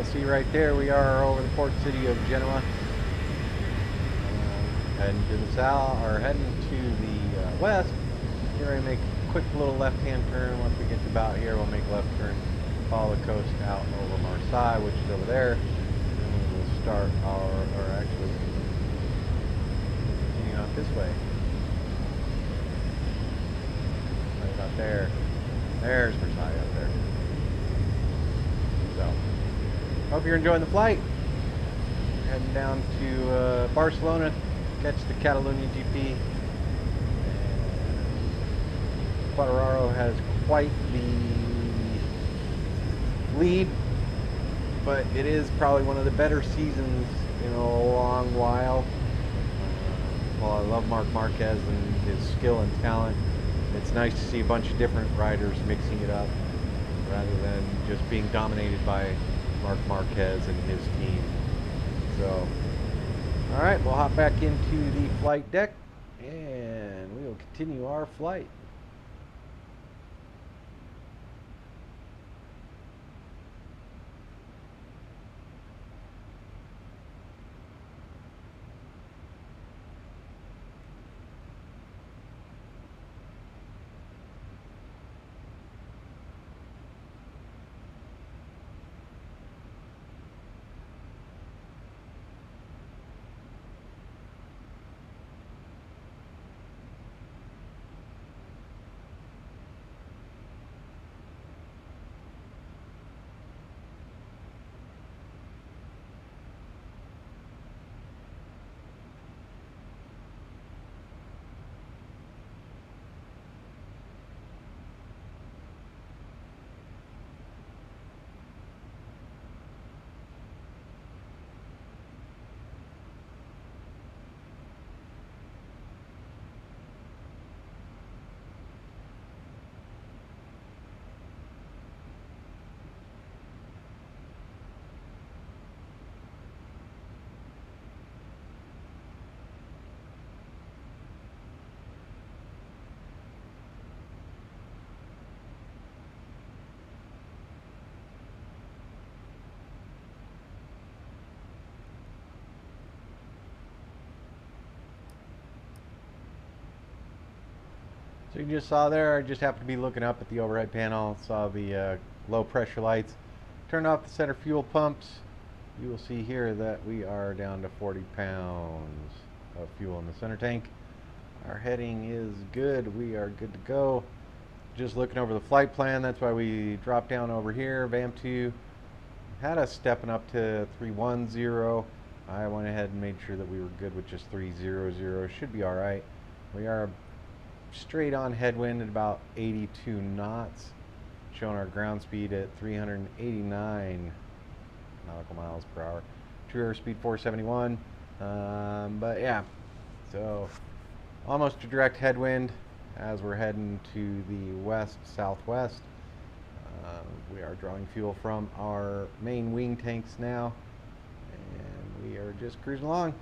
you'll see right there we are over the port city of Genoa. Heading to the south, or heading to the west. Here I make a quick little left-hand turn. Once we get to about here, we'll make a left turn, follow the coast out over Marseille, which is over there. And we will start our, or actually, continue out this way. Right about there. There's Marseille up there. So, hope you're enjoying the flight. Heading down to Barcelona, catch the Catalunya GP. Quartararo has quite the lead, but it is probably one of the better seasons in a long while. While I love Marc Marquez and his skill and talent, it's nice to see a bunch of different riders mixing it up rather than just being dominated by Marc Marquez and his team. So, alright, we'll hop back into the flight deck and we will continue our flight. So you just saw there, I just happened to be looking up at the overhead panel, saw the low pressure lights, turned off the center fuel pumps. You will see here that we are down to 40 pounds of fuel in the center tank. Our heading is good, we are good to go. Just looking over the flight plan, that's why we dropped down over here. VAM2 had us stepping up to 310. I went ahead and made sure that we were good with just 300. Should be alright. We are straight on headwind at about 82 knots, showing our ground speed at 389 nautical miles per hour. True airspeed 471. But yeah, so almost a direct headwind as we're heading to the west southwest. We are drawing fuel from our main wing tanks now, and we are just cruising along.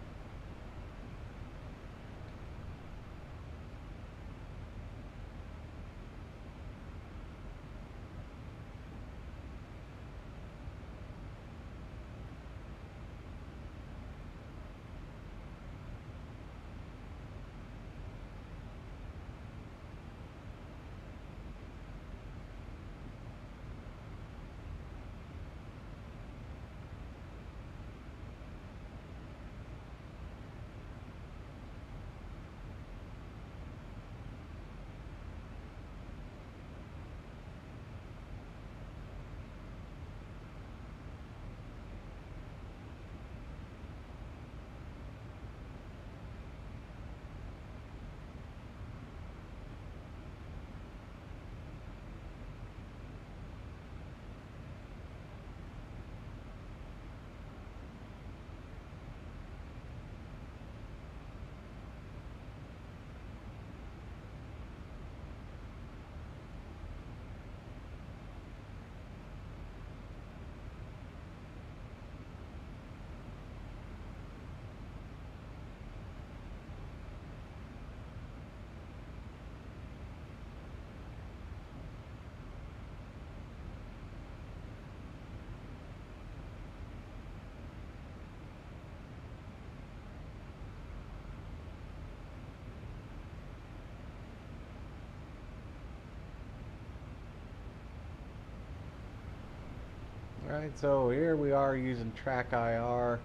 Alright, so here we are using TrackIR.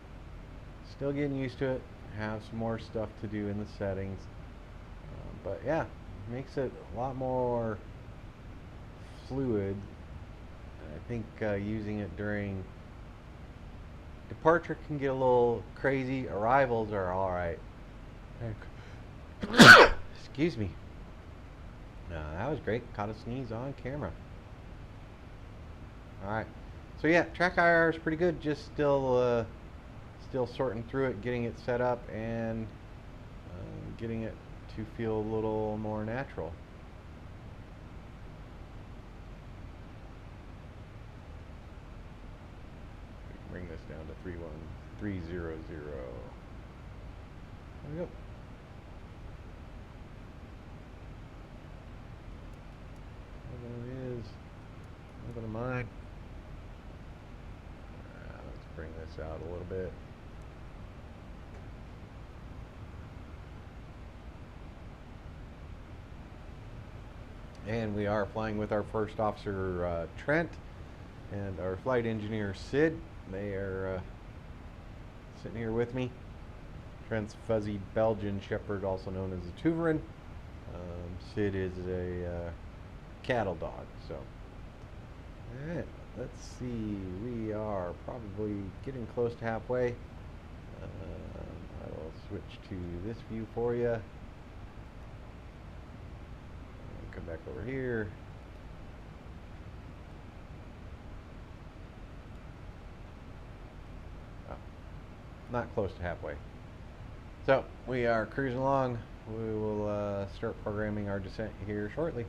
Still getting used to it. Have some more stuff to do in the settings. But yeah, makes it a lot more fluid. I think using it during departure can get a little crazy. Arrivals are alright. Excuse me. That was great. Caught a sneeze on camera. Alright. So yeah, TrackIR is pretty good. Just still sorting through it, getting it set up, and getting it to feel a little more natural. Bring this down to 31300. There we go. There it is. Nothing to mind. Let's bring this out a little bit. And we are flying with our first officer, Trent, and our flight engineer, Sid. They are sitting here with me. Trent's fuzzy Belgian Shepherd, also known as a Tuverin. Sid is a cattle dog. So, alright, let's see. We are probably getting close to halfway. I will switch to this view for you. Come back over here. Oh, not close to halfway. So we are cruising along. We will start programming our descent here shortly.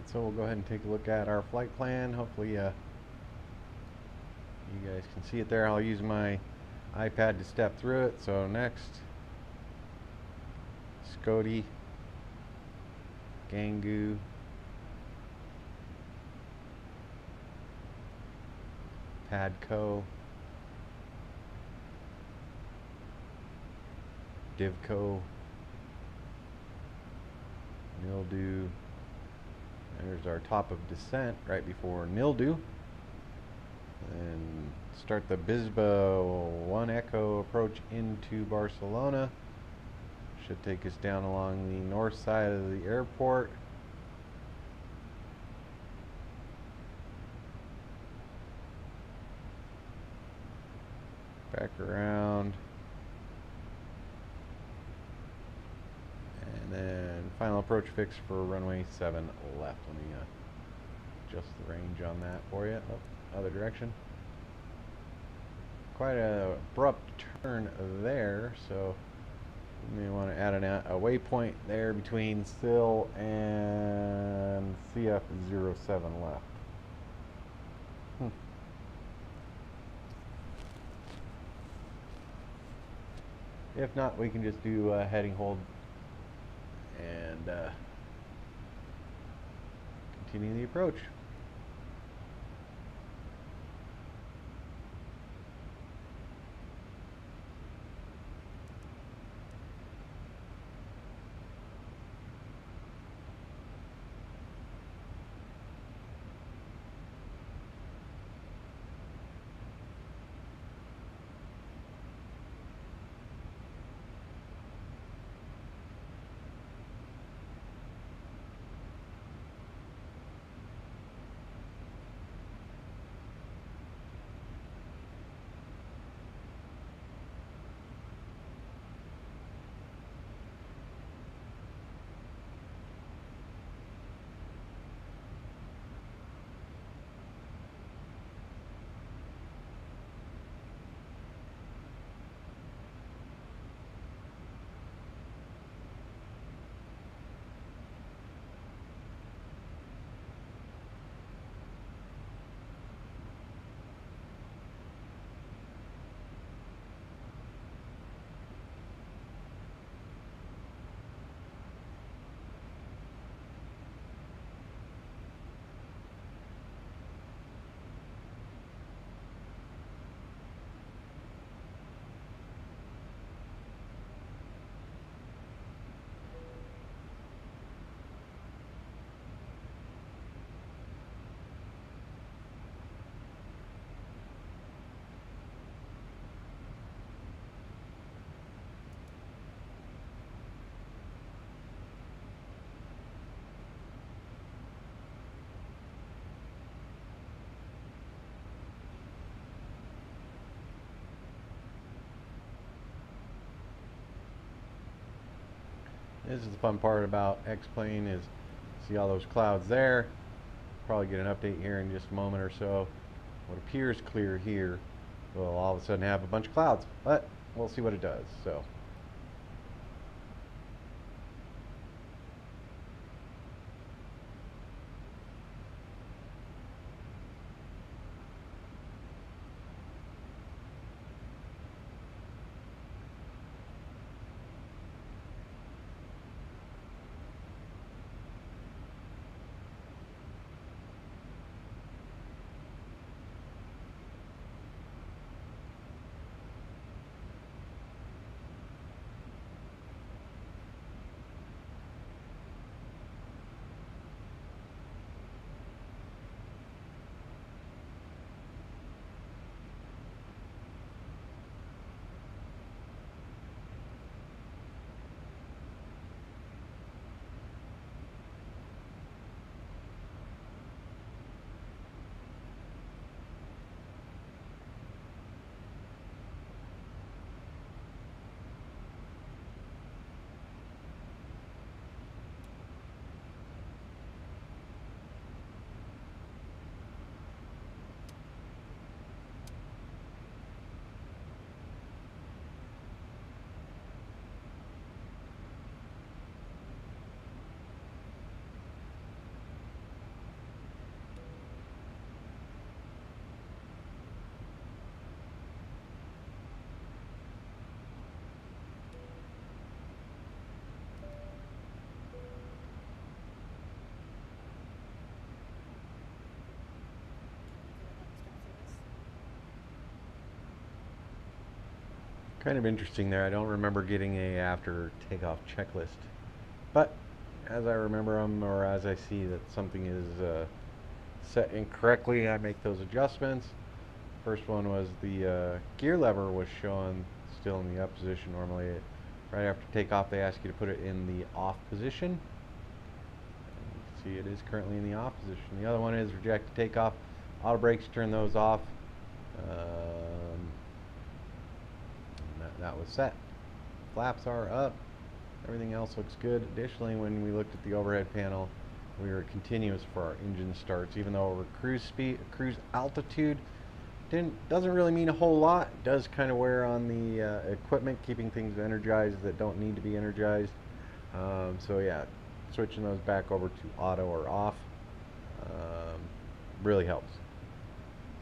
Alright, so we'll go ahead and take a look at our flight plan. Hopefully you guys can see it there. I'll use my iPad to step through it. So next, Scotty, Gangu, Padco, Divco, Mildew. There's our top of descent right before Nildu. And start the Bisba 1 Echo approach into Barcelona. Should take us down along the north side of the airport. Back around. And then final approach fix for runway 7 left. Let me adjust the range on that for you. Oh, other direction. Quite a abrupt turn there, so you may want to add a waypoint there between Sill and CF07 left. If not, we can just do heading hold and continue the approach. This is the fun part about X-Plane, is see all those clouds there. Probably get an update here in just a moment or so. What appears clear here will all of a sudden have a bunch of clouds, but we'll see what it does. So Kind of interesting there. I don't remember getting a after takeoff checklist, but as I remember them, or as I see that something is set incorrectly, I make those adjustments. First one was the gear lever was showing still in the up position. Normally, right after takeoff, they ask you to put it in the off position. And you can see it is currently in the off position. The other one is reject takeoff. Auto brakes, turn those off. That was set. Flaps are up. Everything else looks good. Additionally, when we looked at the overhead panel, we were continuous for our engine starts, even though we're cruise speed, cruise altitude. Doesn't really mean a whole lot. It does kind of wear on the equipment, keeping things energized that don't need to be energized. So yeah, switching those back over to auto or off really helps.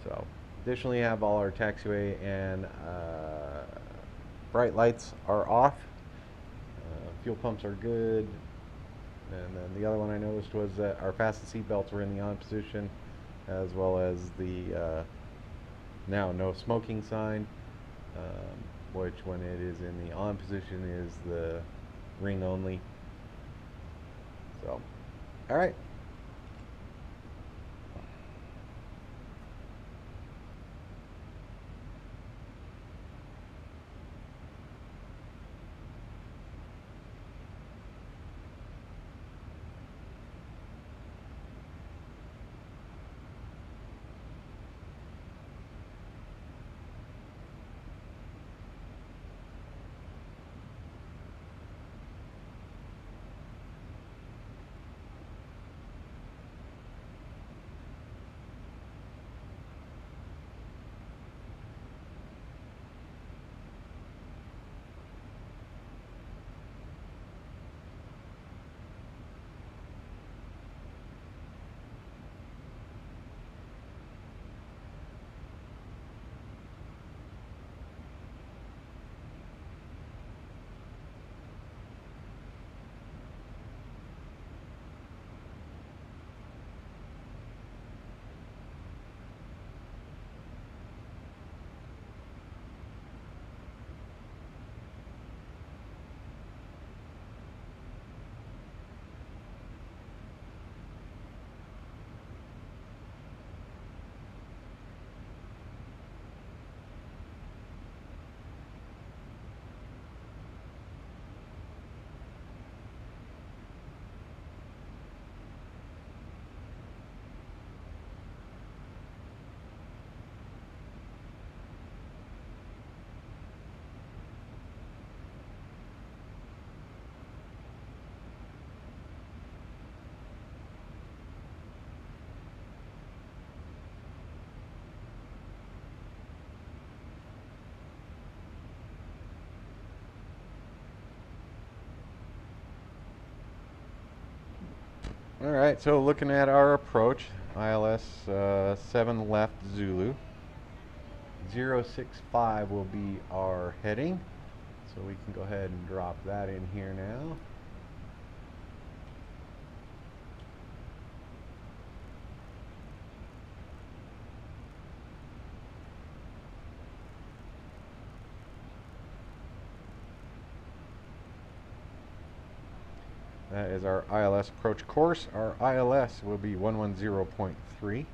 So additionally, you have all our taxiway and bright lights are off. Fuel pumps are good. And then the other one I noticed was that our fasten seat belts were in the on position, as well as the now no smoking sign, which when it is in the on position is the ring only. So, all right. All right, so looking at our approach, ILS 7 left Zulu. 065 will be our heading. So we can go ahead and drop that in here now. That is our ILS approach course. Our ILS will be 110.3.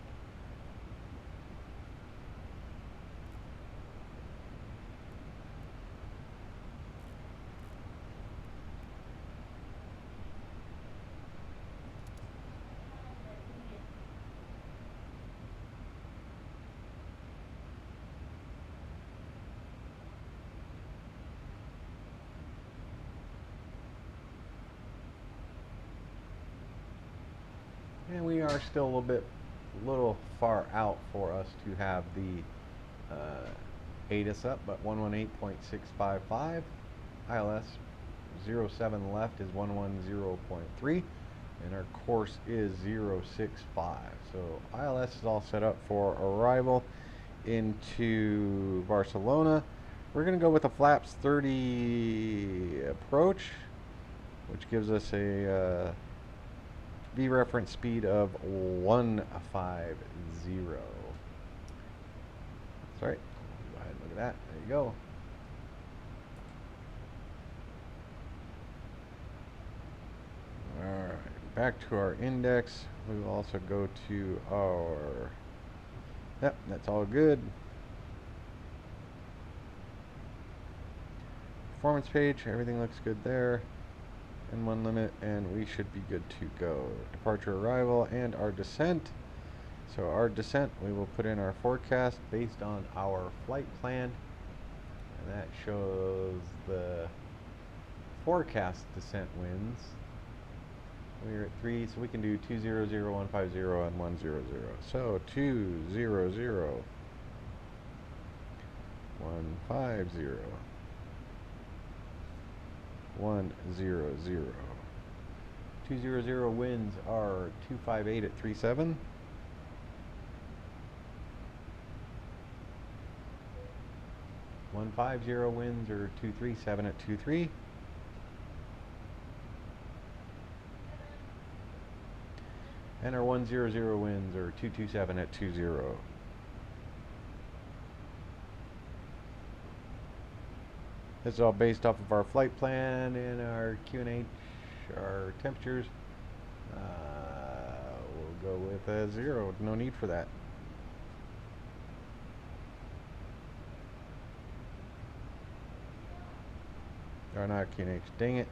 And we are still a little far out for us to have the ATIS up, but 118.655. ILS 07 left is 110.3, and our course is 065. So ILS is all set up for arrival into Barcelona. We're going to go with a flaps 30 approach, which gives us a V reference speed of 150. That's right. Go ahead and look at that. There you go. back to our index. We will also go to our, yep, that's all good. Performance page, everything looks good there. And one limit, and we should be good to go. Departure, arrival, and our descent. So our descent, we will put in our forecast based on our flight plan. And that shows the forecast descent winds. We're at 3, so we can do 200, 150, and 100. So 200, 150, 100. 200 winds are 258 at 37. 150 winds are 237 at 23. And our 100 winds are 227 at 20. This is all based off of our flight plan and our QNH, our temperatures. We'll go with a 0. No need for that. Or not QNH. Dang it.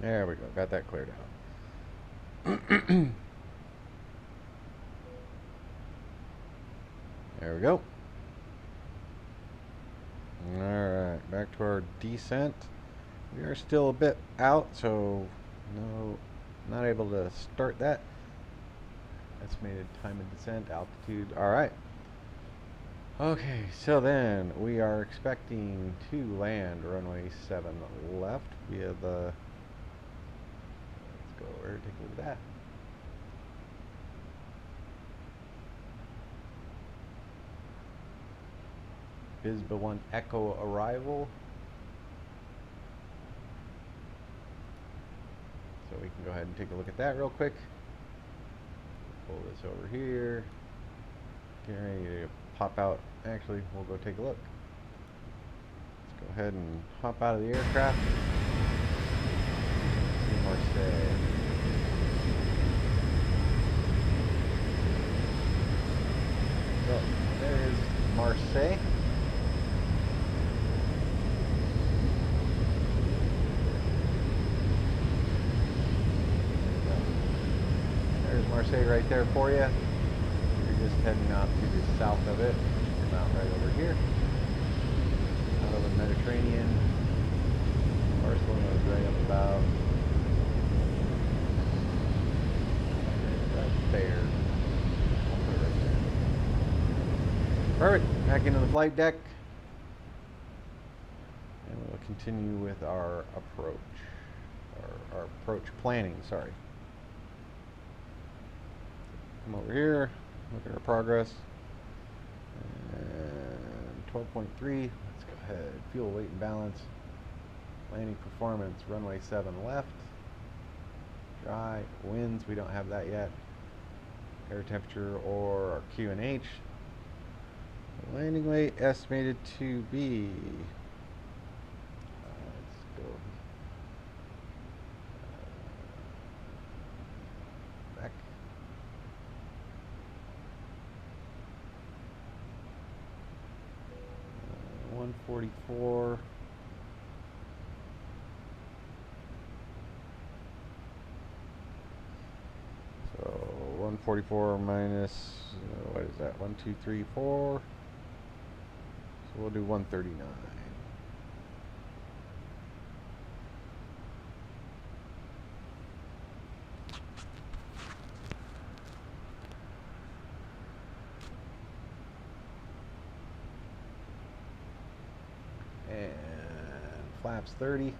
There we go. Got that cleared out. There we go. Alright, back to our descent. We are still a bit out, so no, not able to start that. Estimated time of descent, altitude. Alright. Okay, so then we are expecting to land runway 7 left via the, let's go over here, take a look at that. Zibo 1 Echo arrival. So we can go ahead and take a look at that real quick. Pull this over here. Get ready to pop out. Actually, we'll go take a look. Let's go ahead and hop out of the aircraft. See Marseille. So there is Marseille. Marseille right there for you. You're just heading out to the south of it. Come out right over here. Out of the Mediterranean. Barcelona is right up about right there. I'll put it right there. Perfect. Back into the flight deck. And we'll continue with our approach. Our approach planning, sorry. Come over here, look at our progress. And 12.3, let's go ahead. Fuel, weight, and balance. Landing performance, runway 7 left. Dry, winds, we don't have that yet. Air temperature or our QNH. Landing weight estimated to be, let's go back. 144. So 144 minus, what is that? 1, 2, 3, 4. So we'll do 139. flaps 30.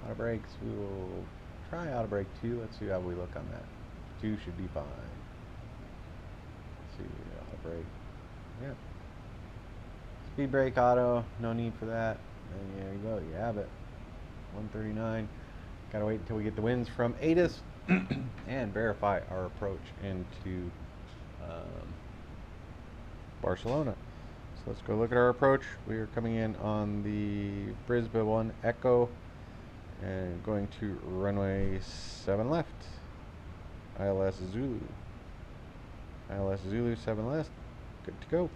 Auto brakes, we will try auto brake 2. Let's see how we look on that. 2 should be fine. Let's see, auto brake. Yep. Speed brake auto, no need for that. And there you go, you have it. 139. Gotta wait until we get the winds from ATIS and verify our approach into Barcelona. So let's go look at our approach. We are coming in on the Brisbane 1 Echo and going to runway 7 left. ILS Zulu. ILS Zulu 7 left. Good to go.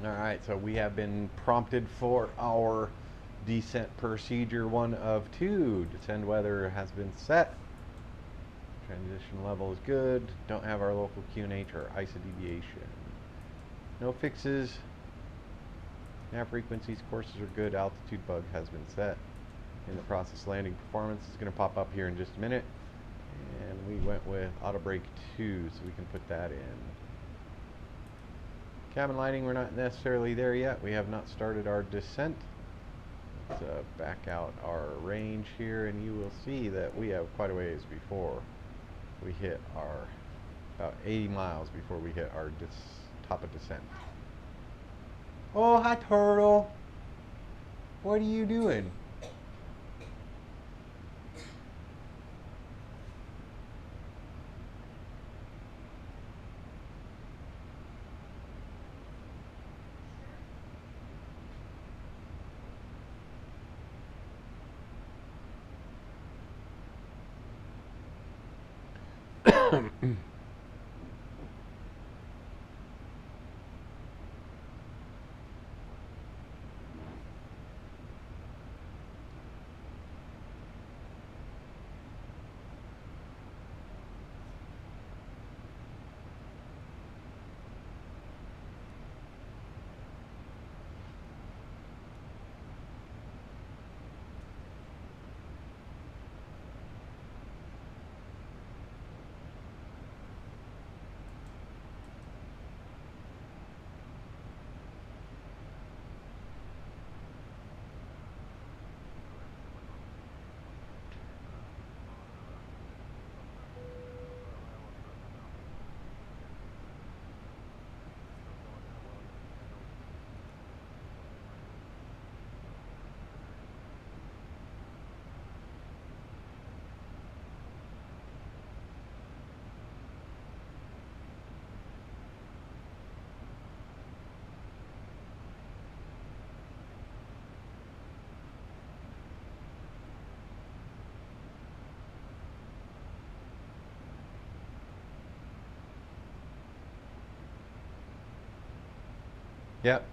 Alright, so we have been prompted for our descent procedure 1 of 2. Descend weather has been set. Transition level is good. Don't have our local QNH or ISA deviation. No fixes. Nav frequencies, courses are good. Altitude bug has been set. In the process, landing performance is going to pop up here in just a minute. And we went with auto brake 2, so we can put that in. Cabin lighting, we're not necessarily there yet. We have not started our descent. Let's back out our range here, and you will see that we have quite a ways before we hit our, about 80 miles before we hit our top of descent. Oh, hi turtle. What are you doing? Yep.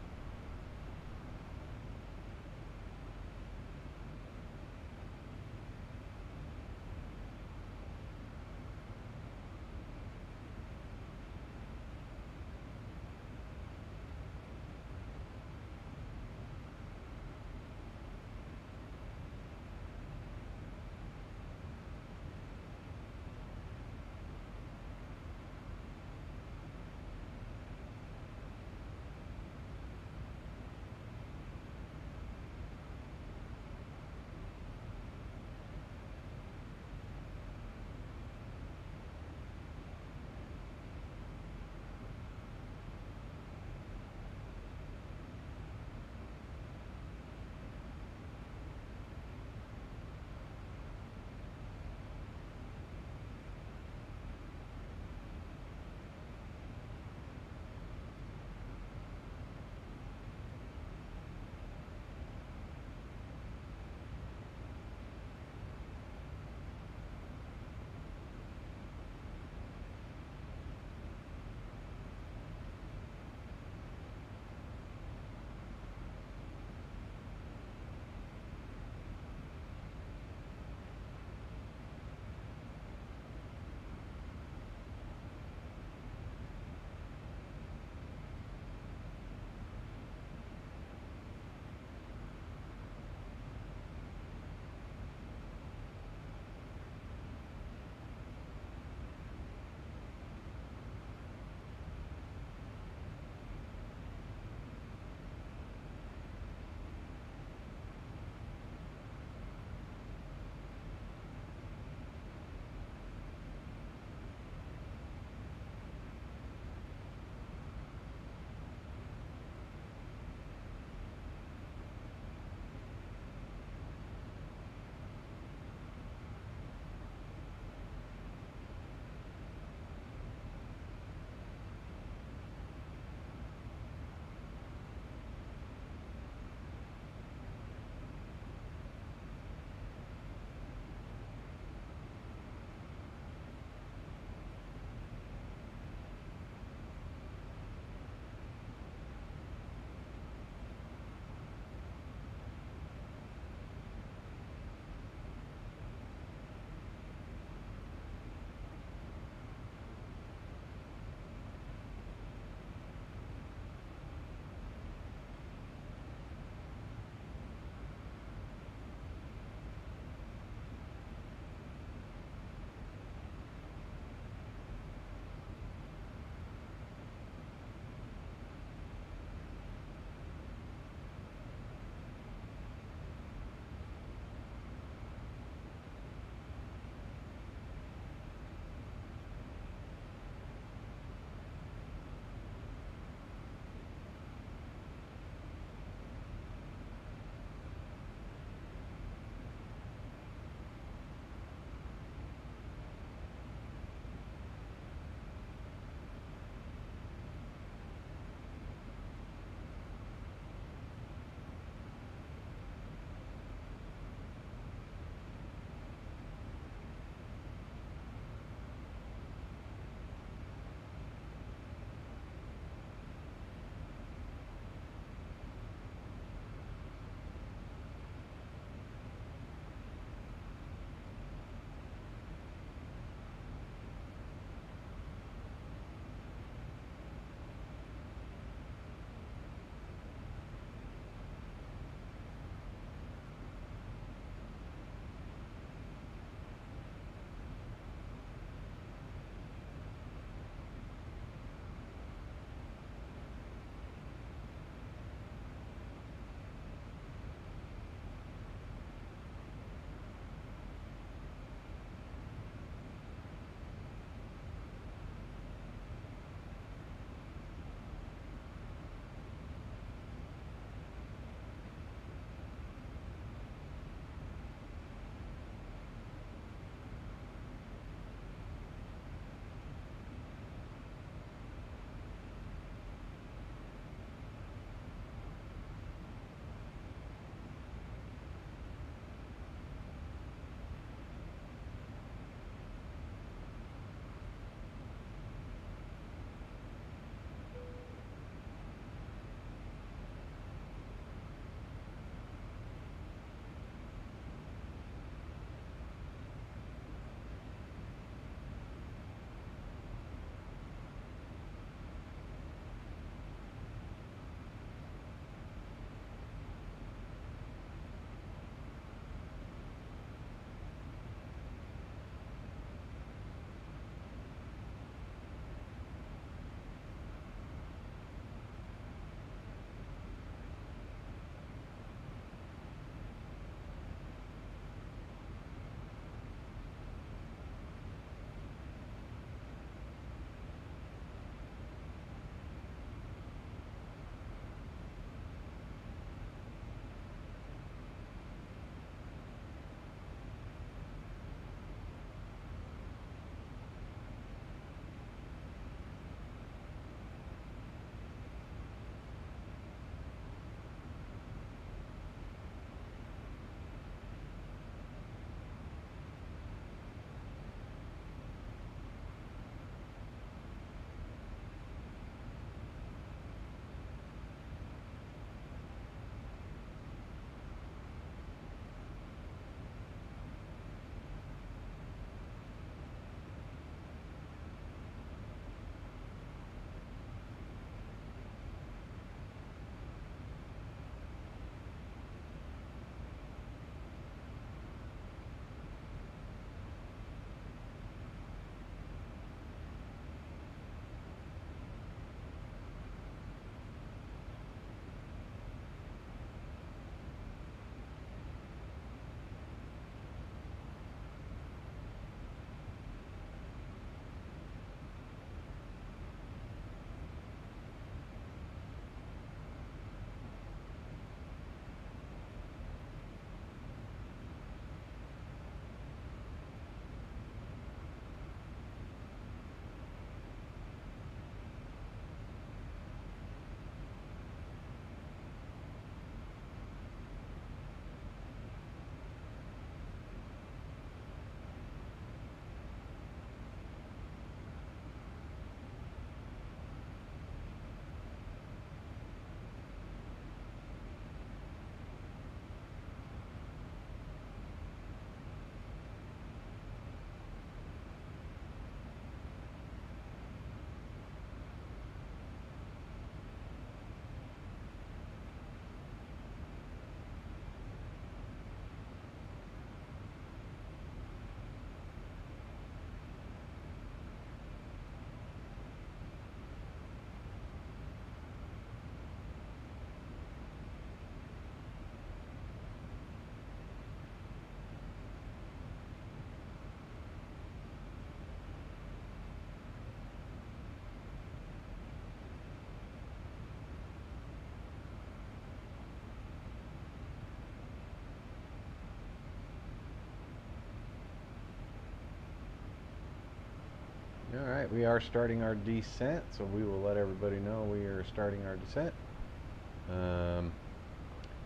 Alright, we are starting our descent, so we will let everybody know we are starting our descent.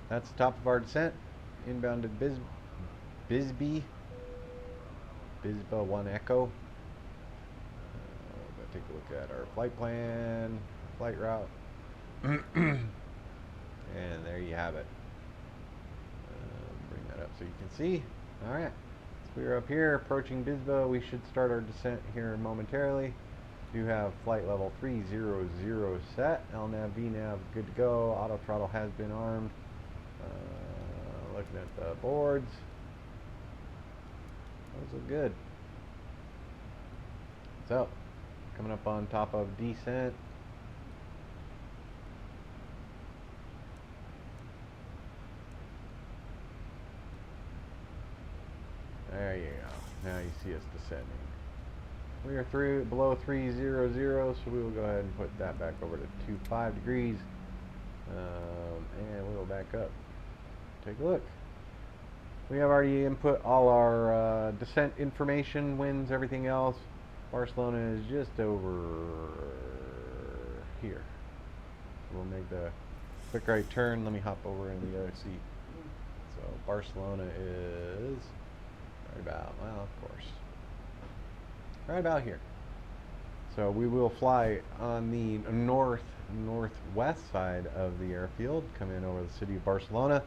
That's the top of our descent. Inbound to Bisbee. Bisba 1 Echo. Take a look at our flight plan, flight route. And there you have it. Bring that up so you can see. Alright, so we're up here approaching Bisba. We should start our descent here momentarily. Do have flight level 300 set. LNAV, VNAV good to go. Auto throttle has been armed. Looking at the boards. Those look good. So, coming up on top of descent. There you go. Now you see us descending. We are below 300, so we will go ahead and put that back over to 25 degrees. And we'll back up. Take a look. We have already input all our descent information, winds, everything else. Barcelona is just over here. We'll make the quick right turn. Let me hop over in the other seat. So Barcelona is right about, well, of course, right about here. So we will fly on the northwest side of the airfield, come in over the city of Barcelona,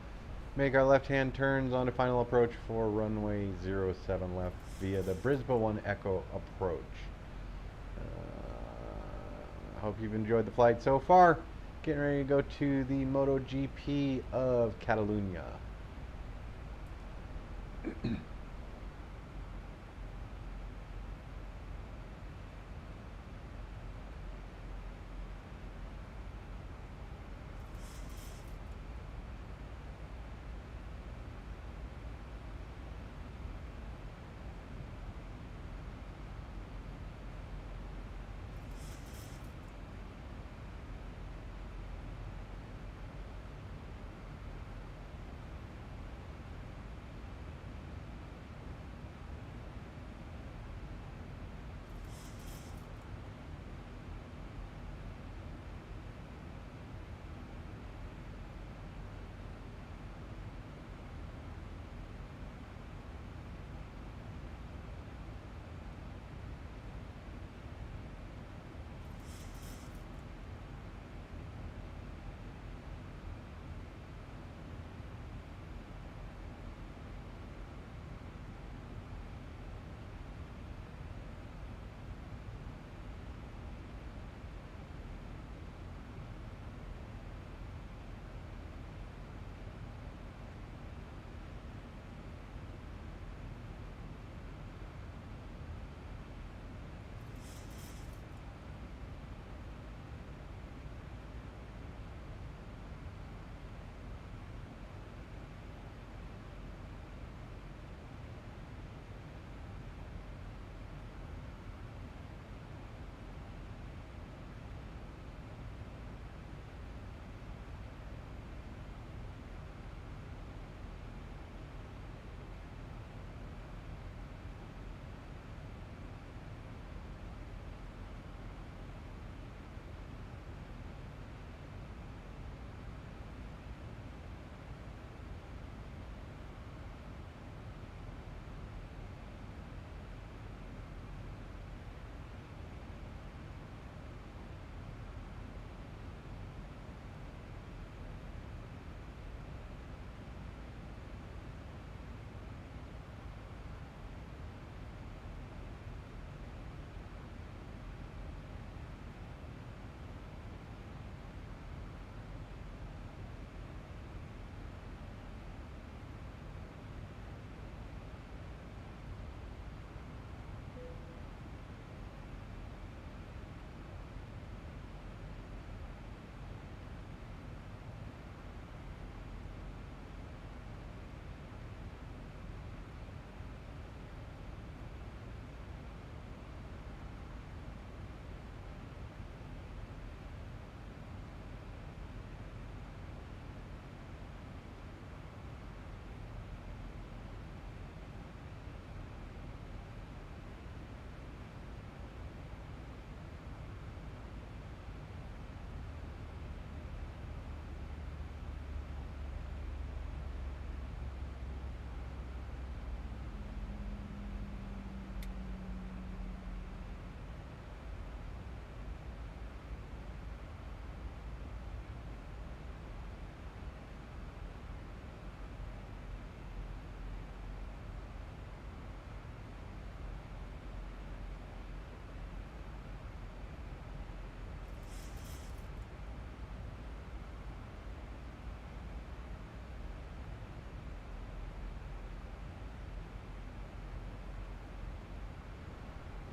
make our left-hand turns onto final approach for runway 07 left via the Brisbane 1 Echo approach. I hope you've enjoyed the flight so far. Getting ready to go to the MotoGP of Catalunya.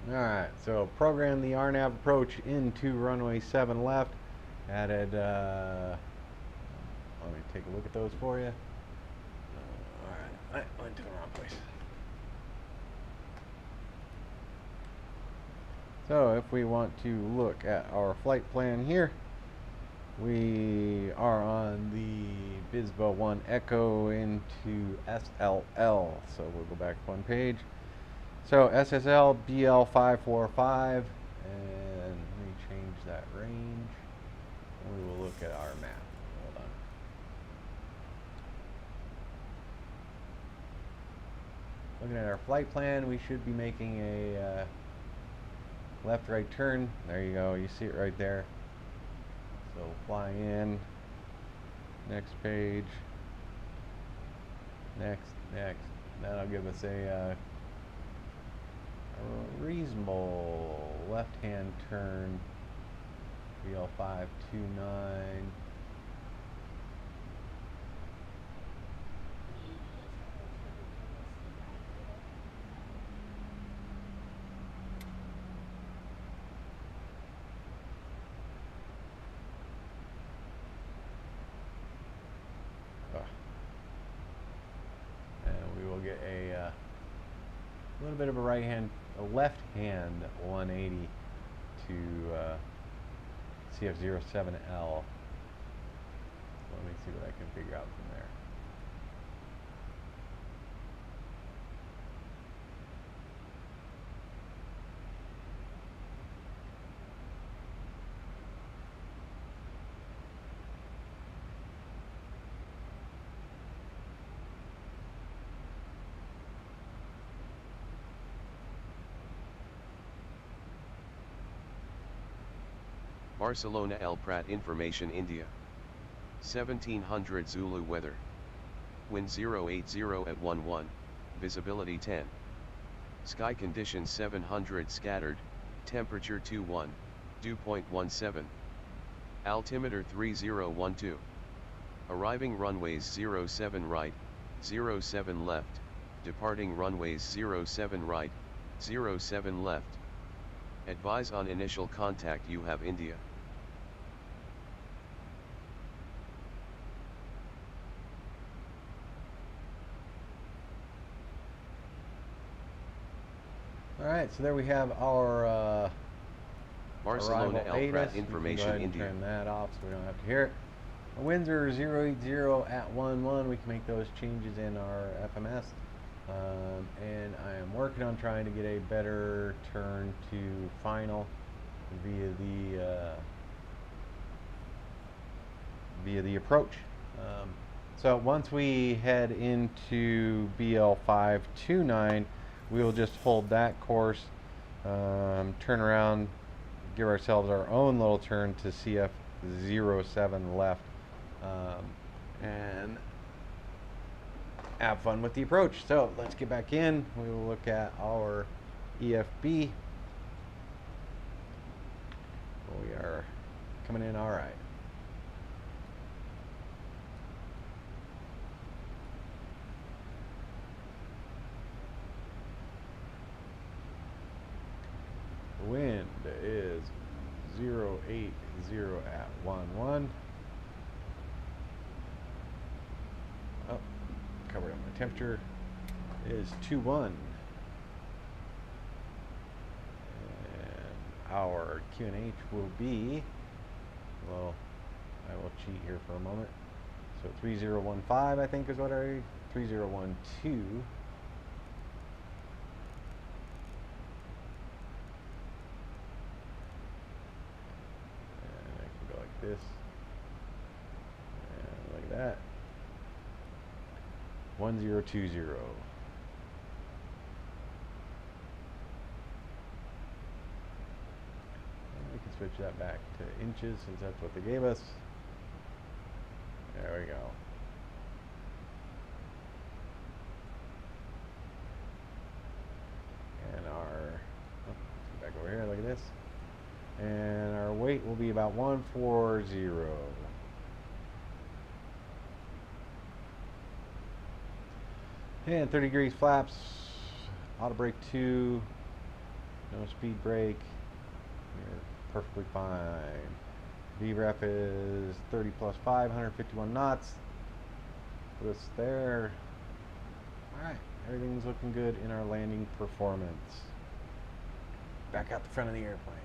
Alright, so program the RNAV approach into runway 7 left. Added, let me take a look at those for you. Alright, I went to the wrong place. So if we want to look at our flight plan here, we are on the Bisba 1 Echo into SLL. So we'll go back one page. So SSL BL545, and let me change that range. And we will look at our map. Hold on. Looking at our flight plan, we should be making a left-right turn. There you go. You see it right there. So fly in. Next page. Next. That'll give us a reasonable left-hand turn. BL529. And we will get a little bit of a left-hand 180 to CF07L. Let me see what I can figure out from there. Barcelona El Prat Information India. 1700 Zulu weather. Wind 080 at 11, visibility 10. Sky conditions 700 scattered, temperature 21, dew point 17. Altimeter 3012. Arriving runways 07 right, 07 left, departing runways 07 right, 07 left. Advise on initial contact you have India. Alright, so there we have our Barcelona arrival El Prat ATIS. Information We can go ahead India. and turn that off so we don't have to hear it. The winds are 080 at 11. We can make those changes in our FMS. And I am working on trying to get a better turn to final via the approach. So once we head into BL529, we will just hold that course, turn around, give ourselves our own little turn to CF07 left, and have fun with the approach. So let's get back in. We will look at our EFB. We are coming in all right. The wind is 080 at 11. Oh, covered up. My temperature is 21. And our QNH will be, well, I will cheat here for a moment. So 3015, I think is what 3012. This and like that. 1020. We can switch that back to inches since that's what they gave us. There we go. And our, back over here, look at this. And our weight will be about 140. And 30 degrees flaps, auto brake 2, No speed brake. You're perfectly fine. VREF is 30 plus 5, 151 knots. Put us there. Alright, everything's looking good in our landing performance. Back out the front of the airplane.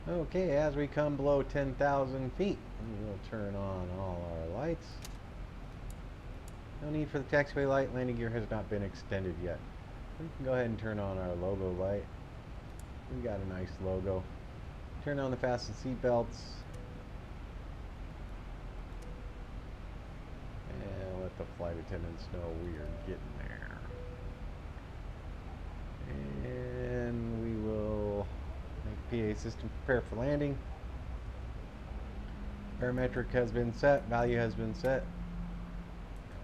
Okay, as we come below 10,000 feet, we'll turn on all our lights. No need for the taxiway light. Landing gear has not been extended yet. We can go ahead and turn on our logo light. We got a nice logo. Turn on the fasten seat belts. And let the flight attendants know we are getting there. And we will make PA system prepare for landing. Parametric has been set. Value has been set.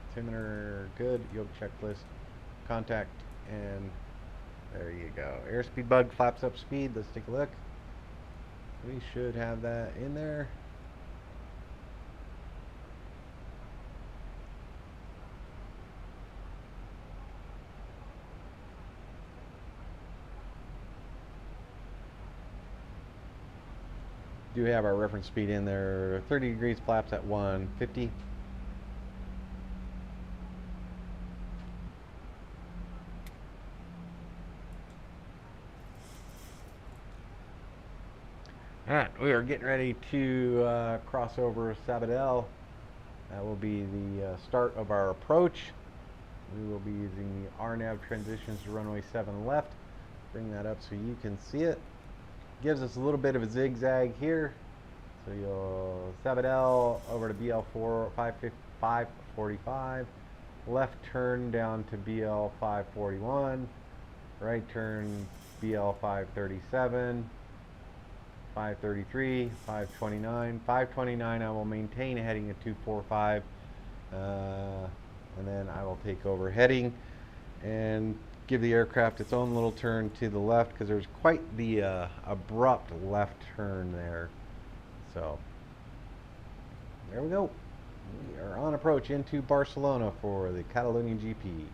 Altimeter good. Yoke checklist. Contact. And there you go. Airspeed bug flaps up speed. Let's take a look. We should have that in there. Do have our reference speed in there. 30 degrees flaps at 150. Alright, we are getting ready to cross over Sabadell. That will be the start of our approach. We will be using the RNAV transitions to runway 7 left. Bring that up so you can see it. Gives us a little bit of a zigzag here. So you'll Sabadell over to BL4 545, left turn down to BL 541, right turn BL 537, 533, 529, 529. I will maintain a heading of 245, and then I will take over heading and give the aircraft its own little turn to the left because there's quite the abrupt left turn there. So there we go. We are on approach into Barcelona for the Catalunya GP.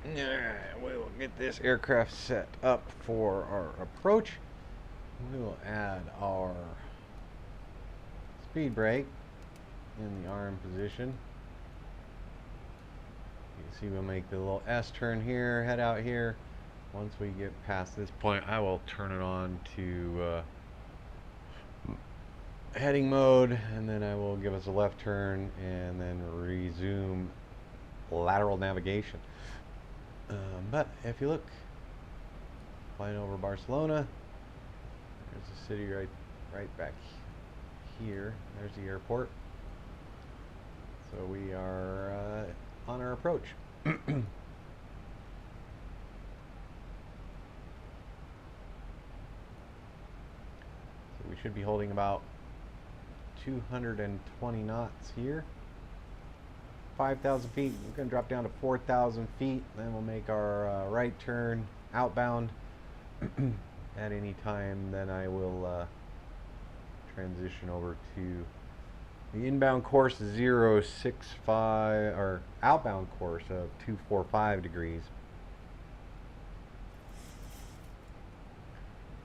Alright, we'll get this aircraft set up for our approach. We will add our speed brake in the arm position. You can see we'll make the little S turn here, head out here. Once we get past this point, I will turn it on to heading mode, and then I will give us a left turn and then resume lateral navigation. But if you look, flying over Barcelona, there's the city right back here. There's the airport. So we are on our approach. So we should be holding about 220 knots here. 5,000 feet. We're going to drop down to 4,000 feet. Then we'll make our right turn outbound. At any time, then I will transition over to the inbound course 065, or outbound course of 245 degrees.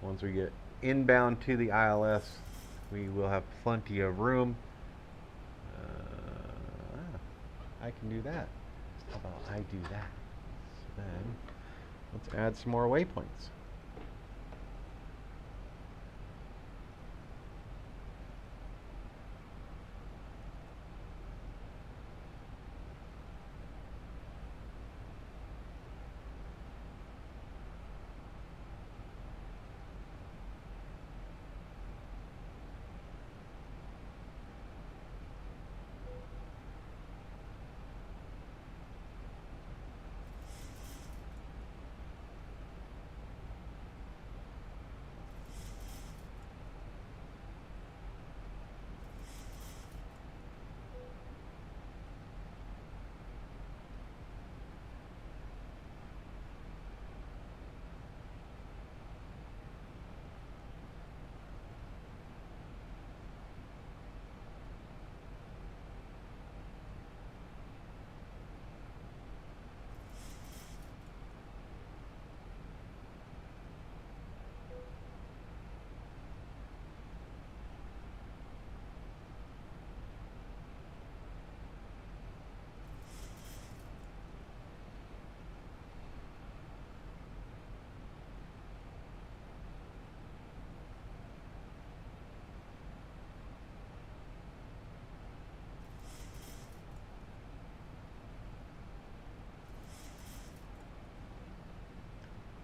Once we get inbound to the ILS, we will have plenty of room. I can do that. How about I do that? So then, let's add some more waypoints.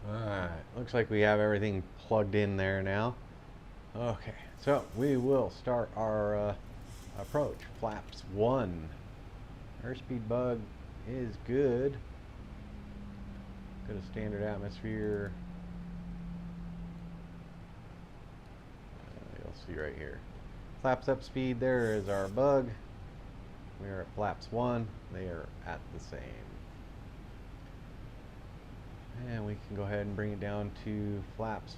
Alright, looks like we have everything plugged in there now. Okay, so we will start our approach. Flaps 1. Airspeed bug is good. Go to standard atmosphere. You'll see right here. Flaps up speed, there is our bug. We are at flaps 1. They are at the same. And we can go ahead and bring it down to flaps.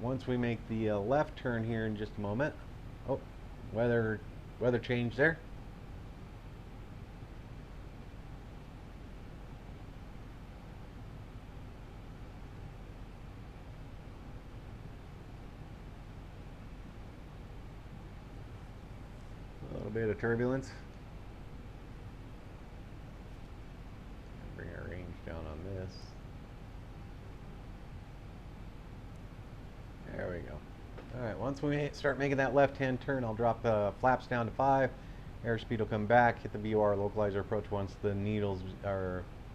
Once we make the left turn here in just a moment. Oh, weather change there. bit of turbulence. Bring our range down on this. There we go. Alright, once we start making that left-hand turn, I'll drop the flaps down to 5. Airspeed will come back, hit the VOR localizer approach once the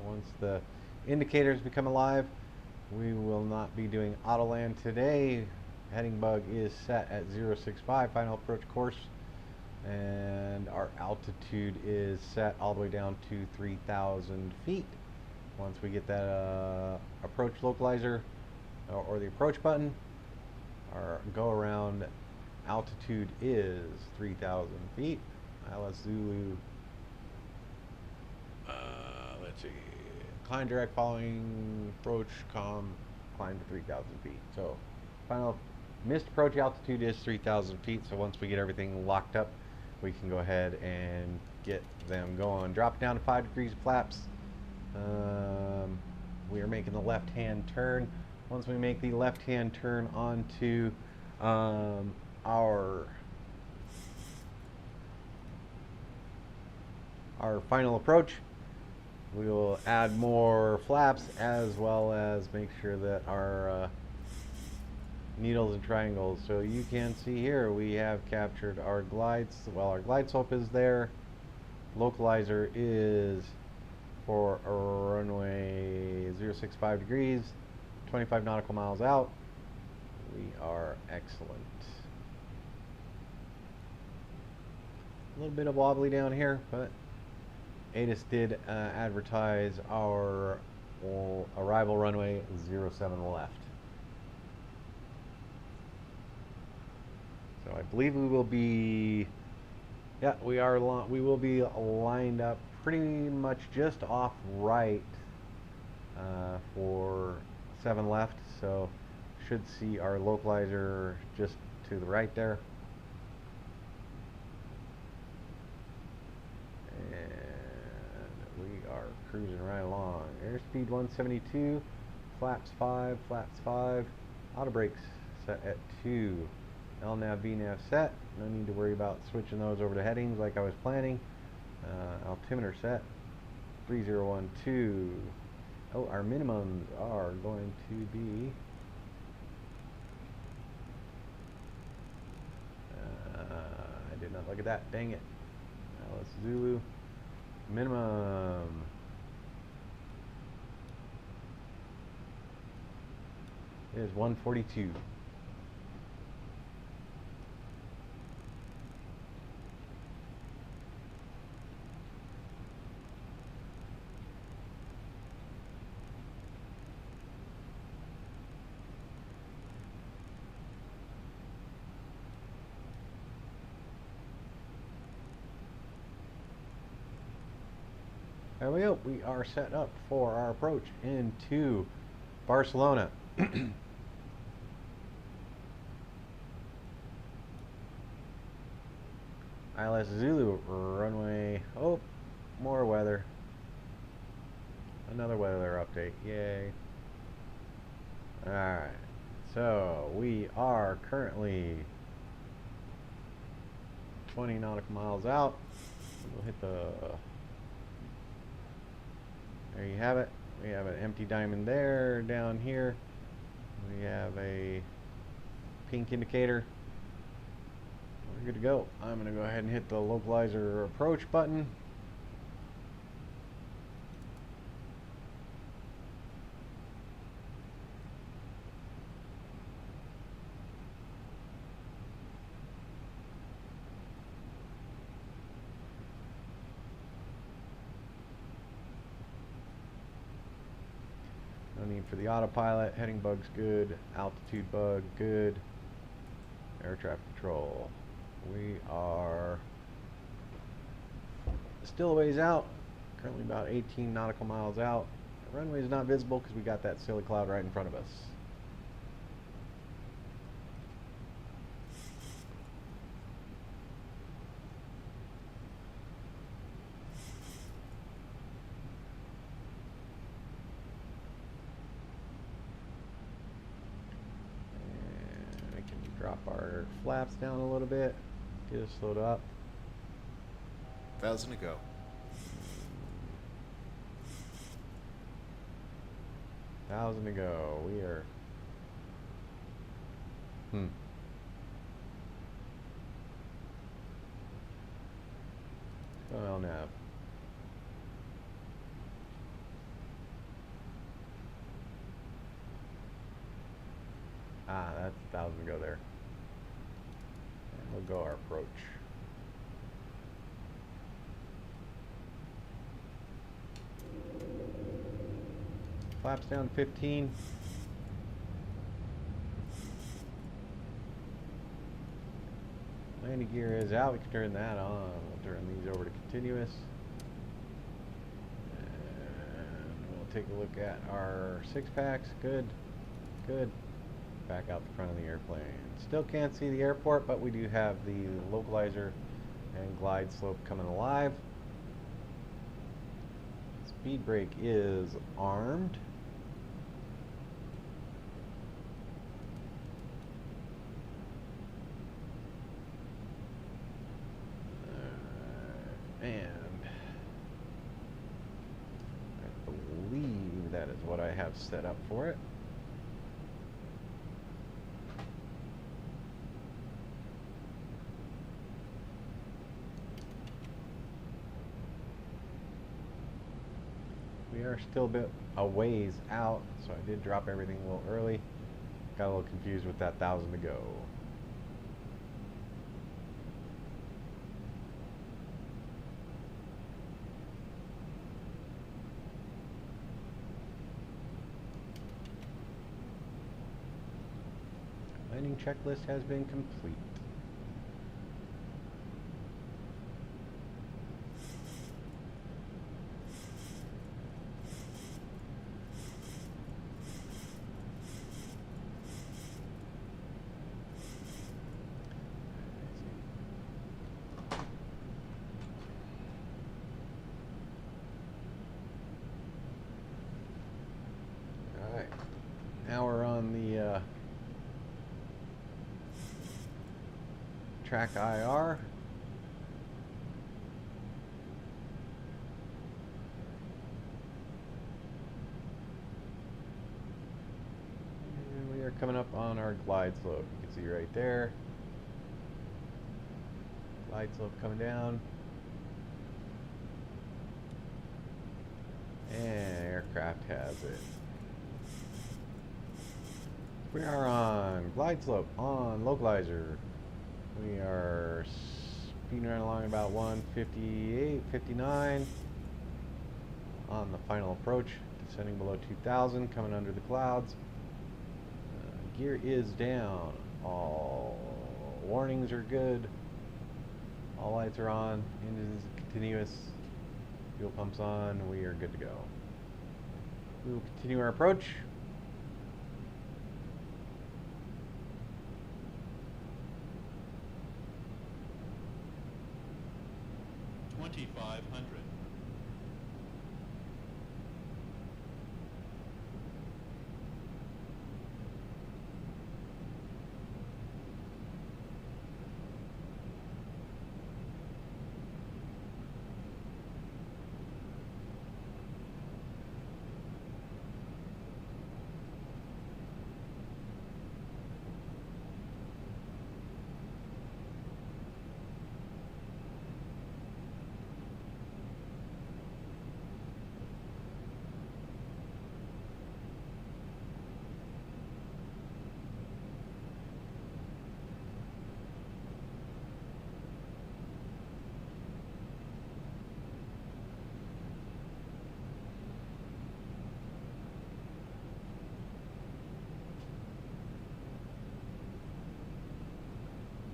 once the indicators become alive. We will not be doing auto land today. Heading bug is set at 065, final approach course. And our altitude is set all the way down to 3,000 feet. Once we get that approach localizer or the approach button, our go around altitude is 3,000 feet. LS Zulu. Let's see. Climb direct following approach climb to 3,000 feet. So final missed approach altitude is 3,000 feet. So once we get everything locked up, we can go ahead and get them going. Drop down to 5 degrees of flaps. We are making the left-hand turn. Once we make the left-hand turn onto our final approach, we will add more flaps as well as make sure that our needles and triangles. So you can see here we have captured our glides. Well, our glide slope is there. Localizer is for a runway 065 degrees, 25 nautical miles out. We are excellent. A little bit of wobbly down here, but ATIS did advertise our arrival runway 07 left. So I believe we will be, yeah, we will be lined up pretty much just off right for 7 left. So should see our localizer just to the right there. And we are cruising right along. Airspeed 172, flaps 5, auto brakes set at 2. LNAV, VNAV set. No need to worry about switching those over to headings like I was planning. Altimeter set 3012. Oh, our minimums are going to be I did not look at that. Dang it. Let's Zulu. Minimum is 142. There we go. We are set up for our approach into Barcelona. ILS Zulu runway. Oh, more weather. Another weather update. Yay. Alright. So we are currently 20 nautical miles out. We'll hit the... There you have it. We have an empty diamond there. Down here we have a pink indicator. We're good to go. I'm going to go ahead and hit the localizer approach button. No need for the autopilot. Heading bug's good. Altitude bug good. Air traffic control. We are still a ways out. Currently about 18 nautical miles out. The runway is not visible because we got that silly cloud right in front of us. Drop our flaps down a little bit, get us slowed up. 1,000 to go. Thousand to go. We are. Well, now. That's 1,000 to go there. And we'll go our approach. Flaps down to 15. Landing gear is out. We can turn that on. We'll turn these over to continuous. And we'll take a look at our 6-packs. Good. Good. Back out the front of the airplane. Still can't see the airport, but we do have the localizer and glide slope coming alive. Speed brake is armed. And I believe that is what I have set up for it. We are still a bit a ways out, so I did drop everything a little early. Got a little confused with that 1,000 to go. Landing checklist has been complete. Alright, now we're on the TrackIR. And we are coming up on our glide slope. You can see right there. Glide slope coming down. And aircraft has it. We are on glide slope on localizer. We are speeding right along about 158, 59 on the final approach, descending below 2,000, coming under the clouds. Gear is down. All warnings are good. All lights are on. Engine is continuous. Fuel pumps on. We are good to go. We will continue our approach.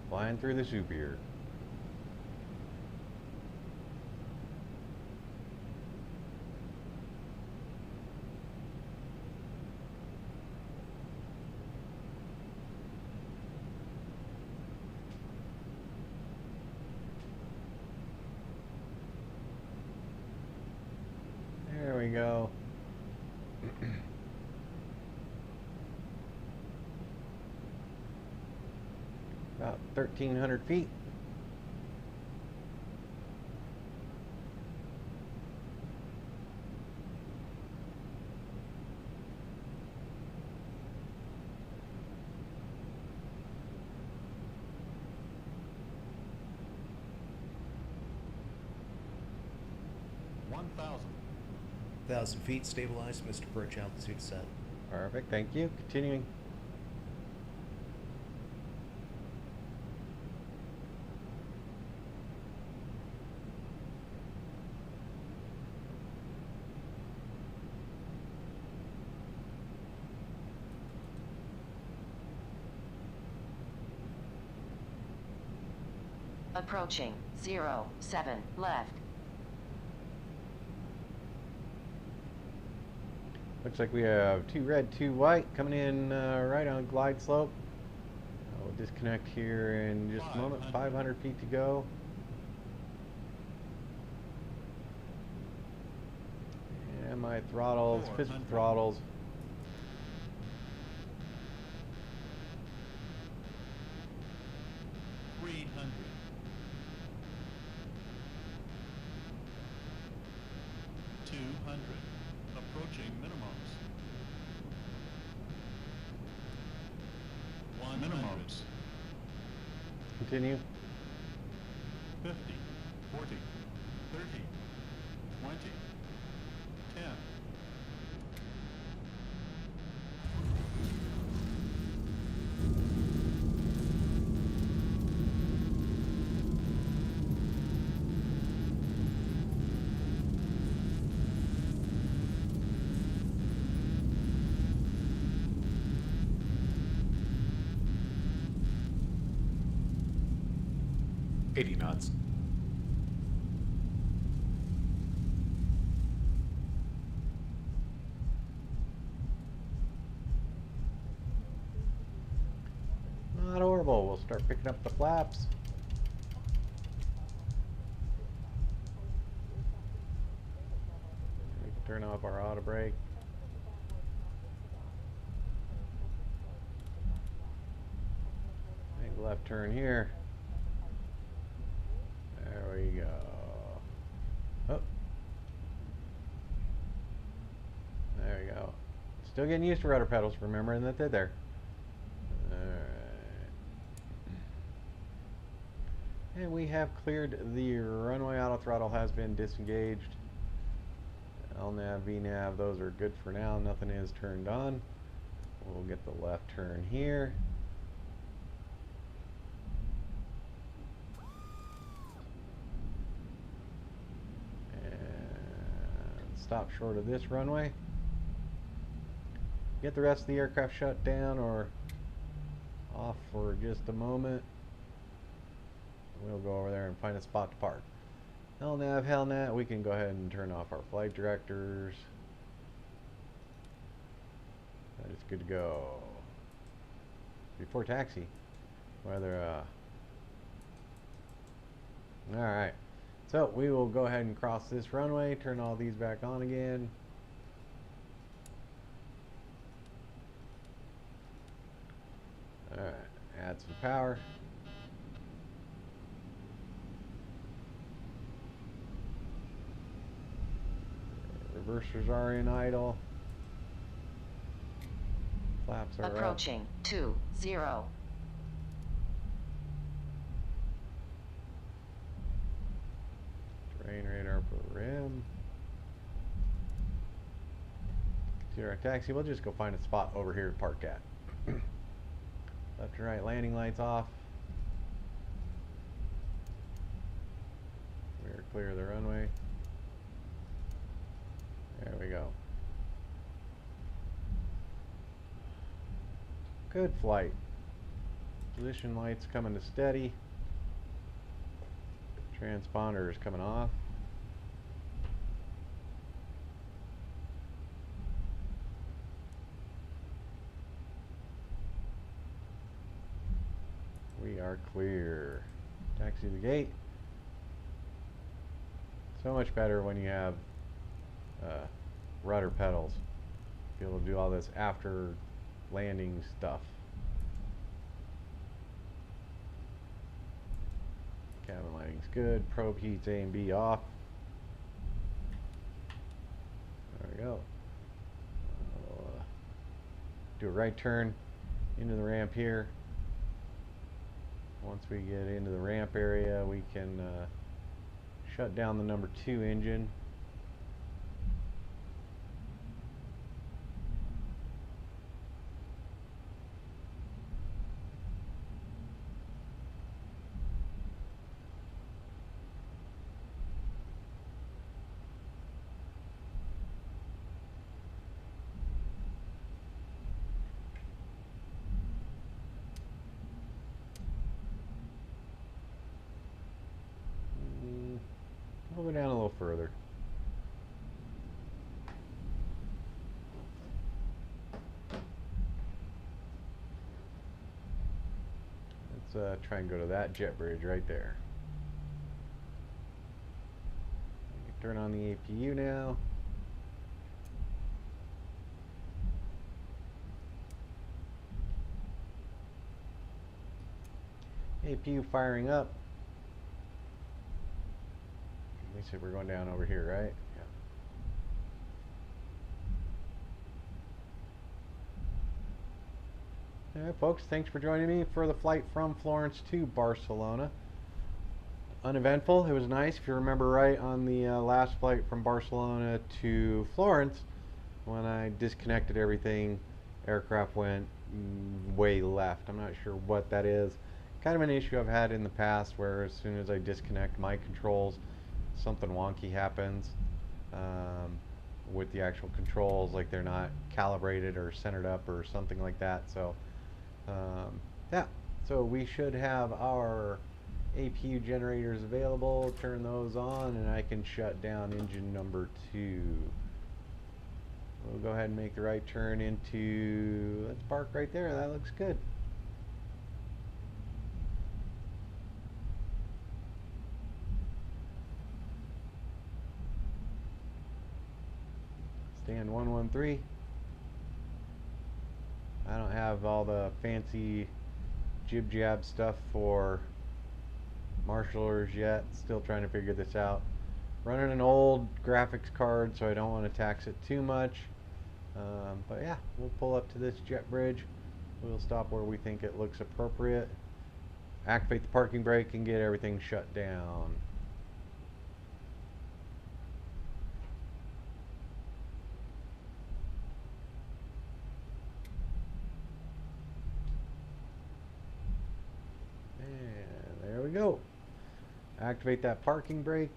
Flying through the soup here. There we go. About 1,300 feet. 1,000 feet, stabilized, Mr. Perch, altitude set. Perfect, thank you. Continuing. Approaching 07 left. Looks like we have 2 red, 2 white coming in right on glide slope. We'll disconnect here in just a moment. 500 feet to go. And my throttles, physical throttles. Approaching minimums. Minimums. Continue. 50, 40, 30, 20, 10. Knots. Not horrible. We'll start picking up the flaps. We can turn off our auto brake. Make a left turn here. There we go. Oh. There we go. Still getting used to rudder pedals, remembering that they're there. Alright. And we have cleared the runway. Auto throttle has been disengaged. LNAV, VNAV, those are good for now. Nothing is turned on. We'll get the left turn here. Stop short of this runway. Get the rest of the aircraft shut down or off for just a moment. We'll go over there and find a spot to park. LNAV, HELNAT, we can go ahead and turn off our flight directors. That is good to go. Before taxi. Alright. So we will go ahead and cross this runway, turn all these back on again. Alright, add some power. Reversers are in idle. Flaps are Approaching up. 20. Terrain radar for rim. To our taxi, we'll just go find a spot over here to park at. Left and right landing lights off. We're clear of the runway. There we go. Good flight. Position lights coming to steady. Transponder is coming off. We are clear. Taxi the gate. So much better when you have rudder pedals. Be able to do all this after landing stuff. Cabin lighting's good. Probe heats A and B off. There we go. Do a right turn into the ramp here. Once we get into the ramp area, we can shut down the number 2 engine. try and go to that jet bridge right there. Turn on the APU now. APU firing up. We said we're going down over here, right? Yeah. Alright, folks, thanks for joining me for the flight from Florence to Barcelona. Uneventful. It was nice. If you remember right, on the last flight from Barcelona to Florence, when I disconnected everything, aircraft went way left. I'm not sure what that is. Kind of an issue I've had in the past where as soon as I disconnect my controls, something wonky happens with the actual controls, like they're not calibrated or centered up or something like that. So yeah, so we should have our APU generators available. Turn those on and I can shut down engine number 2. We'll go ahead and make the right turn into, let's park right there. That looks good. Stand 113. I don't have all the fancy jib jab stuff for marshallers yet. Still trying to figure this out. Running an old graphics card, so I don't want to tax it too much. But yeah, we'll pull up to this jet bridge. We'll stop where we think it looks appropriate. Activate the parking brake and get everything shut down. And there we go. Activate that parking brake.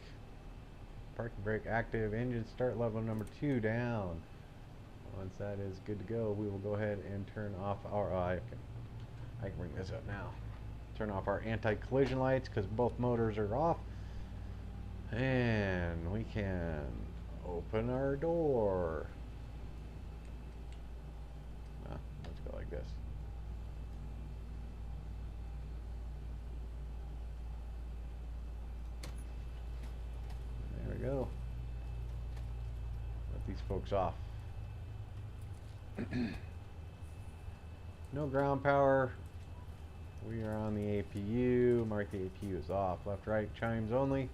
Parking brake active. Engine start level number 2 down. Once that is good to go, we will go ahead and turn off our, I can bring this up now. Turn off our anti-collision lights because both motors are off. And we can open our door. Let's go like this. There we go. Let these folks off. No ground power. We are on the APU. Mark the APU is off. Left, right, chimes only.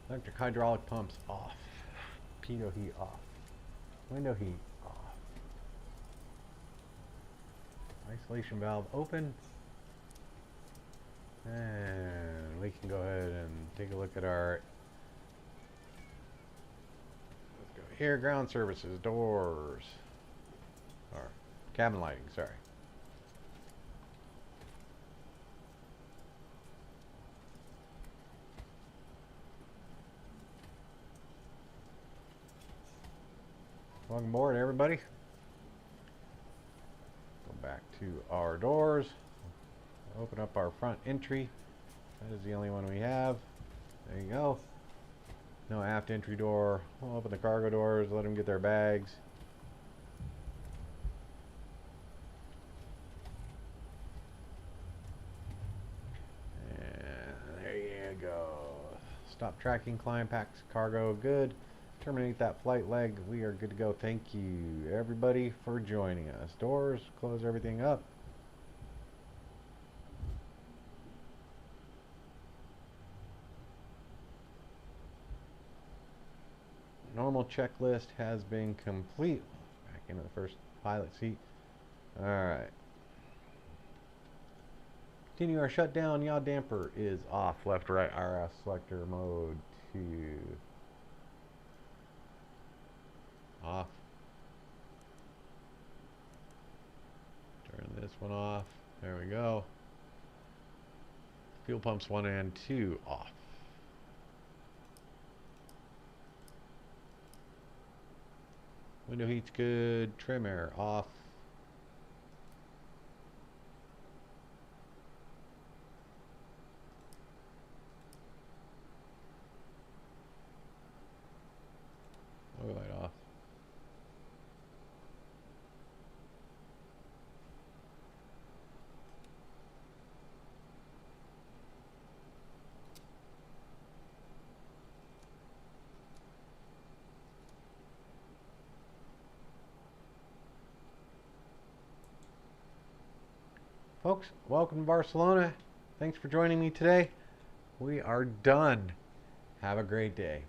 Electric hydraulic pumps off. Pitot heat off. Window heat off. Isolation valve open. And we can go ahead and take a look at our, let's go here, ground services, doors, or cabin lighting, sorry. Welcome aboard, everybody. Go back to our doors. Open up our front entry. That is the only one we have. There you go. No aft entry door. We'll open the cargo doors, let them get their bags. And there you go. Stop tracking, climb packs, cargo, good. Terminate that flight leg. We are good to go. Thank you, everybody, for joining us. Doors, close everything up. Normal checklist has been complete. Back into the first pilot seat. Alright. Continue our shutdown. Yaw damper is off. Left, right, RS selector mode 2. Off. Turn this one off. There we go. Fuel pumps 1 and 2 off. Window heat's good. Trim air off. Folks, welcome to Barcelona. Thanks for joining me today. We are done. Have a great day.